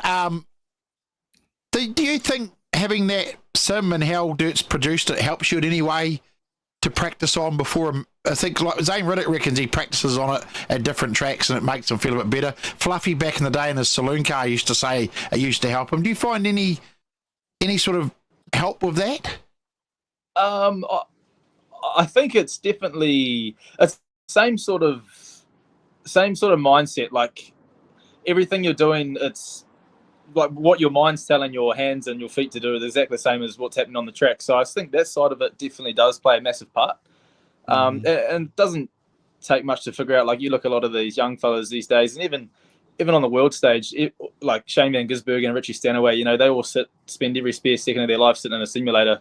do you think having that sim and how Dirt's produced it helps you in any way to practice on before? I think like Zane Riddick reckons he practices on it at different tracks and it makes him feel a bit better. Fluffy back in the day in his saloon car used to say it used to help him. Do you find any sort of help with that? I think it's definitely same sort of mindset. Like everything you're doing, it's like what your mind's telling your hands and your feet to do is exactly the same as what's happening on the track. So I think that side of it definitely does play a massive part. And it doesn't take much to figure out. Like you look at a lot of these young fellas these days, and even on the world stage, like Shane Van Gisbergen and Richie Stanaway, they all spend every spare second of their life sitting in a simulator.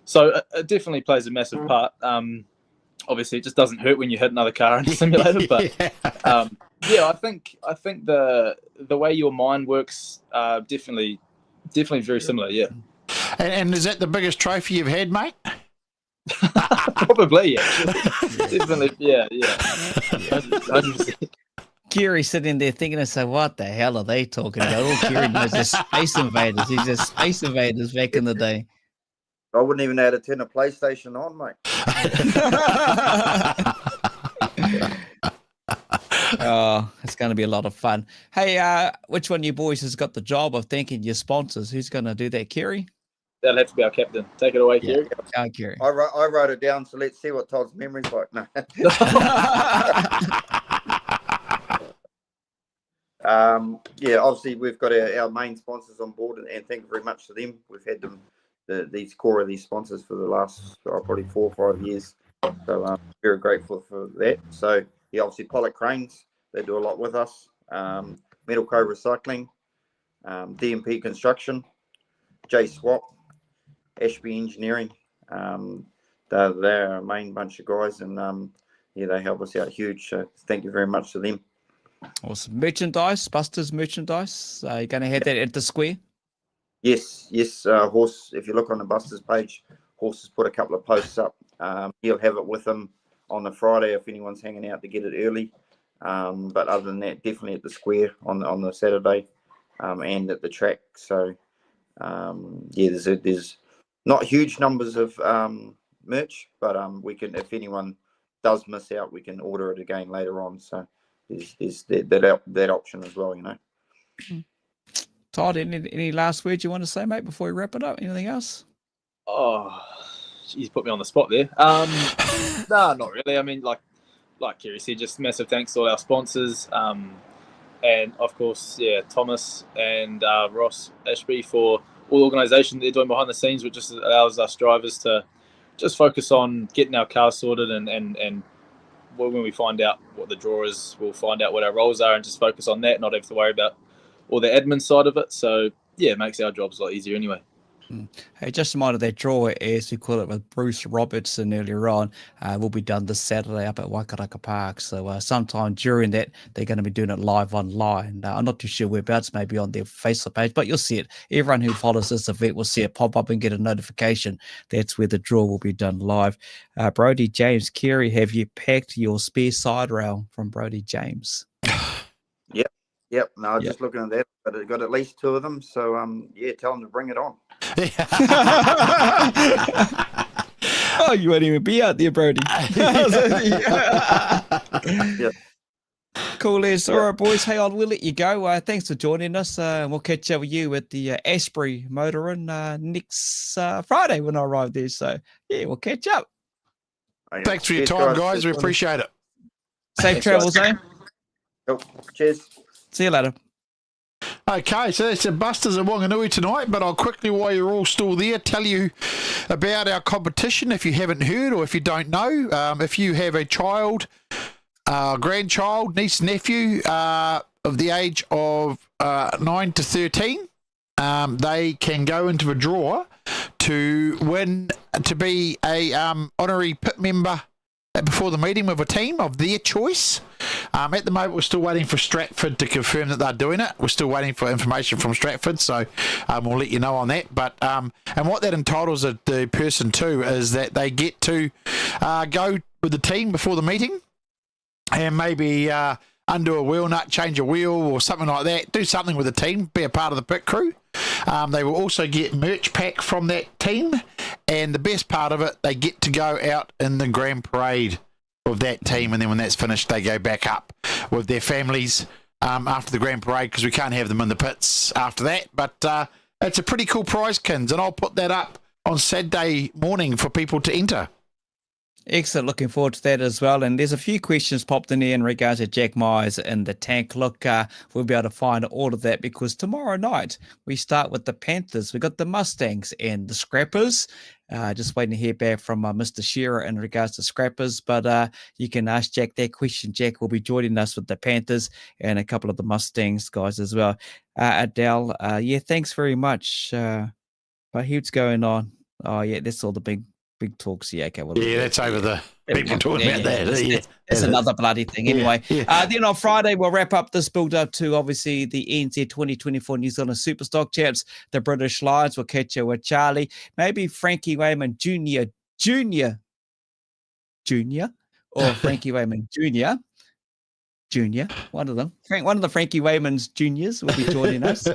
So it definitely plays a massive part. Obviously, it just doesn't hurt when you hit another car in a simulator. But I think the way your mind works definitely very similar. Yeah. And is that the biggest trophy you've had, mate? Probably, yeah. Definitely, yeah. 100%. Kiri sitting there thinking to say, what the hell are they talking about? All Kiri knows is Space Invaders. He's just Space Invaders back in the day. I wouldn't even know how to turn a PlayStation on, mate. Oh, it's going to be a lot of fun. Hey, which one of you boys has got the job of thanking your sponsors? Who's going to do that, Kiri? That'll have to be our captain. Take it away, Kiri. Yeah. Kiri. I wrote it down, so let's see what Todd's memory's like. No. Obviously we've got our main sponsors on board, and thank you very much to them. We've had them, these core of these sponsors for the last probably 4 or 5 years. So I'm very grateful for that. So obviously Pollock Cranes, they do a lot with us. Metal Co Recycling, DMP Construction, J Swap, Ashby Engineering. They're our main bunch of guys, and they help us out huge. So thank you very much to them. Awesome. Merchandise, Busters merchandise. You're going to have that at the square? Yes. Horse, if you look on the Busters page, Horse has put a couple of posts up. He'll have it with him on the Friday if anyone's hanging out to get it early. But other than that, definitely at the square on the Saturday, and at the track. So there's not huge numbers of merch, but we can, if anyone does miss out, we can order it again later on. So there's that option as well, Todd, any last words you want to say, mate, before we wrap it up? Anything else? Oh, you put me on the spot there. No, not really. I mean, like Kiri said, just massive thanks to all our sponsors, and of course, Thomas and Ross Ashby for all the organisation they're doing behind the scenes, which just allows us drivers to just focus on getting our cars sorted, and when we find out what the draw is, we'll find out what our roles are and just focus on that, not have to worry about all the admin side of it. So it makes our jobs a lot easier anyway. Hey, just a reminder, that draw, as we call it with Bruce Robertson earlier on, will be done this Saturday up at Waikaraka Park. So sometime during that, they're going to be doing it live online. I'm not too sure whereabouts, maybe on their Facebook page, but you'll see it. Everyone who follows this event will see it pop up and get a notification. That's where the draw will be done live. Brody James Carey, have you packed your spare side rail from Brody James? Yep. No, just looking at that, but I got at least 2 of them. So tell them to bring it on. Oh, you won't even be out there, Brody. Yeah. Cool, Les. All right, boys. Hey, we'll let you go. Thanks for joining us. We'll catch up with you at the Asprey Motoring next Friday when I arrive there. So, yeah, we'll catch up. Okay. Thanks for your Cheers, time, guys. We appreciate it. Safe travels, eh? Cool. Cheers. See you later. Okay, so that's the Busters at Wanganui tonight, but I'll quickly, while you're all still there, tell you about our competition if you haven't heard or if you don't know. If you have a child, grandchild, niece, nephew of the age of 9 to 13, they can go into a draw to win to be a honorary pit member before the meeting with a team of their choice. At the moment, we're still waiting for Stratford to confirm that they're doing it. We're still waiting for information from Stratford, so we'll let you know on that. But and what that entitles the person to is that they get to go with the team before the meeting and maybe undo a wheel nut, change a wheel or something like that. Do something with the team, be a part of the pit crew. They will also get merch pack from that team, and the best part of it, they get to go out in the grand parade of that team, and then when that's finished, they go back up with their families after the grand parade, because we can't have them in the pits after that. But it's a pretty cool prize, Kins, and I'll put that up on Saturday morning for people to enter. Excellent. Looking forward to that as well. And there's a few questions popped in here in regards to Jack Myers and the tank. Look, we'll be able to find all of that because tomorrow night we start with the Panthers. We got the Mustangs and the Scrappers. Just waiting to hear back from Mr. Shearer in regards to Scrappers. But you can ask Jack that question. Jack will be joining us with the Panthers and a couple of the Mustangs guys as well. Adele, thanks very much. But here's what's going on. Oh, yeah, that's all the big talks. Yeah, okay. Well, that's over the people talking about that. It's another bloody thing. Anyway, then on Friday, we'll wrap up this build up to obviously the Enzed 2024 New Zealand Superstock Champs, the British Lions. We'll catch you with Charlie, maybe Frankie Wayman Jr. or Frankie Wayman Jr., one of them. One of the Frankie Wayman's Juniors will be joining us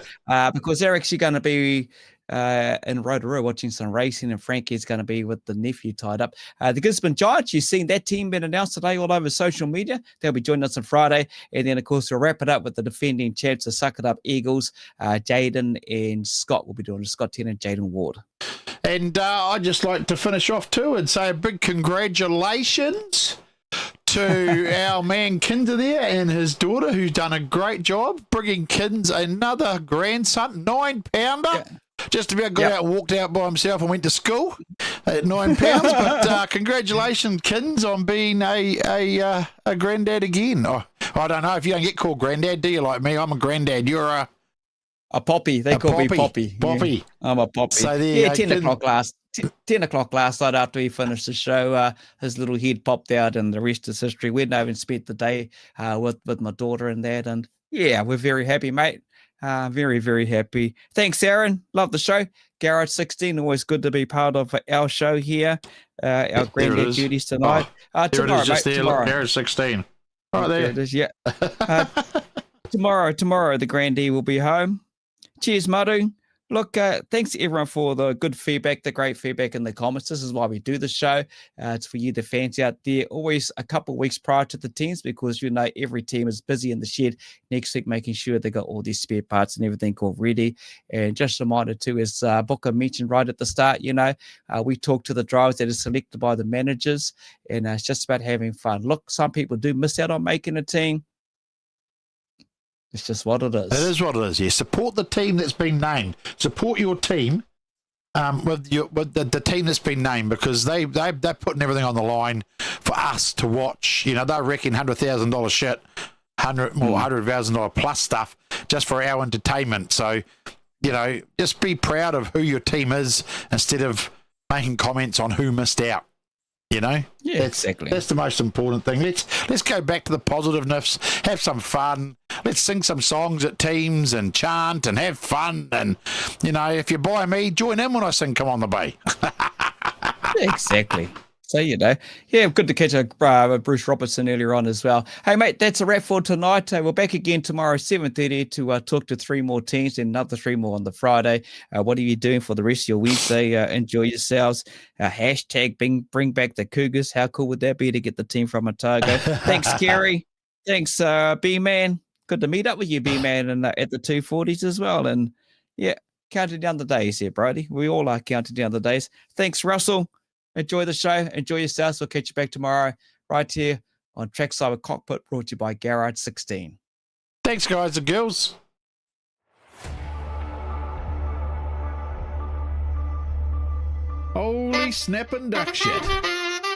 because they're actually going to be in Rotorua watching some racing, and Frankie is going to be with the nephew tied up. The Gisborne Giants, you've seen that team been announced today all over social media. They'll be joining us on Friday. And then, of course, we'll wrap it up with the defending champs, the Suck It Up Eagles. Jaden and Scott will be doing it. Scott Ten and Jaden Ward. And I'd just like to finish off too and say a big congratulations to our man Kinder there and his daughter, who's done a great job bringing Kins another grandson, 9-pounder. Yeah. Just about got out and walked out by himself and went to school at 9 pounds. But congratulations, Kins, on being a granddad again. Oh, I don't know if you don't get called granddad, do you? Like me, I'm a granddad. You're a poppy. They call me Poppy. Poppy. Yeah, I'm a Poppy. So there, 10 o'clock last night after we finished the show, his little head popped out, and the rest is history. We'd even spent the day with my daughter and that, and yeah, we're very happy, mate. Very, very happy. Thanks, Aaron. Love the show. GARAGE16, always good to be part of our show here. Our granddad duties tonight. Tomorrow, just mate. There, tomorrow. GARAGE16. Right there. It is, yeah. Tomorrow, the grandee will be home. Cheers, Madu. Look, thanks to everyone for the good feedback, the great feedback in the comments. This is why we do the show. It's for you, the fans out there, always a couple of weeks prior to the teams, because you know every team is busy in the shed next week, making sure they got all these spare parts and everything all ready. And just a reminder too, as Booker mentioned right at the start, we talk to the drivers that are selected by the managers, and it's just about having fun. Look, some people do miss out on making a team. It's just what it is. It is what it is. Yeah, support the team that's been named. Support your team with the team that's been named, because they're putting everything on the line for us to watch. They're wrecking $100,000 shit, $100,000 plus stuff just for our entertainment. So you know, just be proud of who your team is instead of making comments on who missed out. You know, Yeah, exactly. That's the most important thing. Let's go back to the positiveness, have some fun. Let's sing some songs at teams and chant and have fun. And, you know, if you buy me, join in when I sing Come on the Bay. Yeah, exactly. So, you know, yeah, good to catch Bruce Robertson earlier on as well. Hey, mate, that's a wrap for tonight. We're back again tomorrow, 7:30, to talk to 3 more teams and another 3 more on the Friday. What are you doing for the rest of your Wednesday? Enjoy yourselves. Hashtag bring back the Cougars. How cool would that be to get the team from Otago? Thanks, Kerry. Thanks, B-Man. Good to meet up with you, B-Man, and at the 240s as well. And, yeah, counting down the days here, Brody. We all are counting down the days. Thanks, Russell. Enjoy the show. Enjoy yourselves. We'll catch you back tomorrow right here on Trackside with Kokpit, brought to you by GARAGE16. Thanks, guys and girls. Holy snapping duck shit.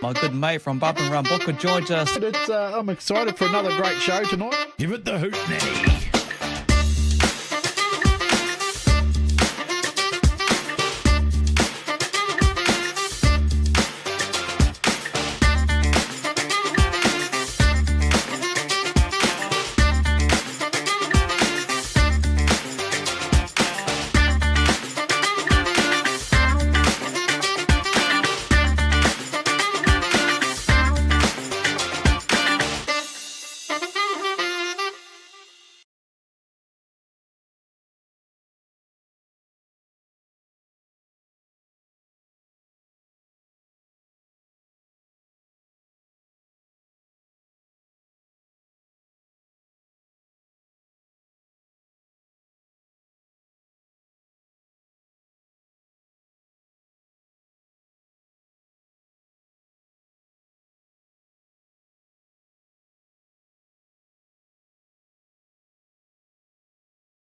My good mate from Bump and Run Booker joins us. I'm excited for another great show tonight. Give it the hoot nanny.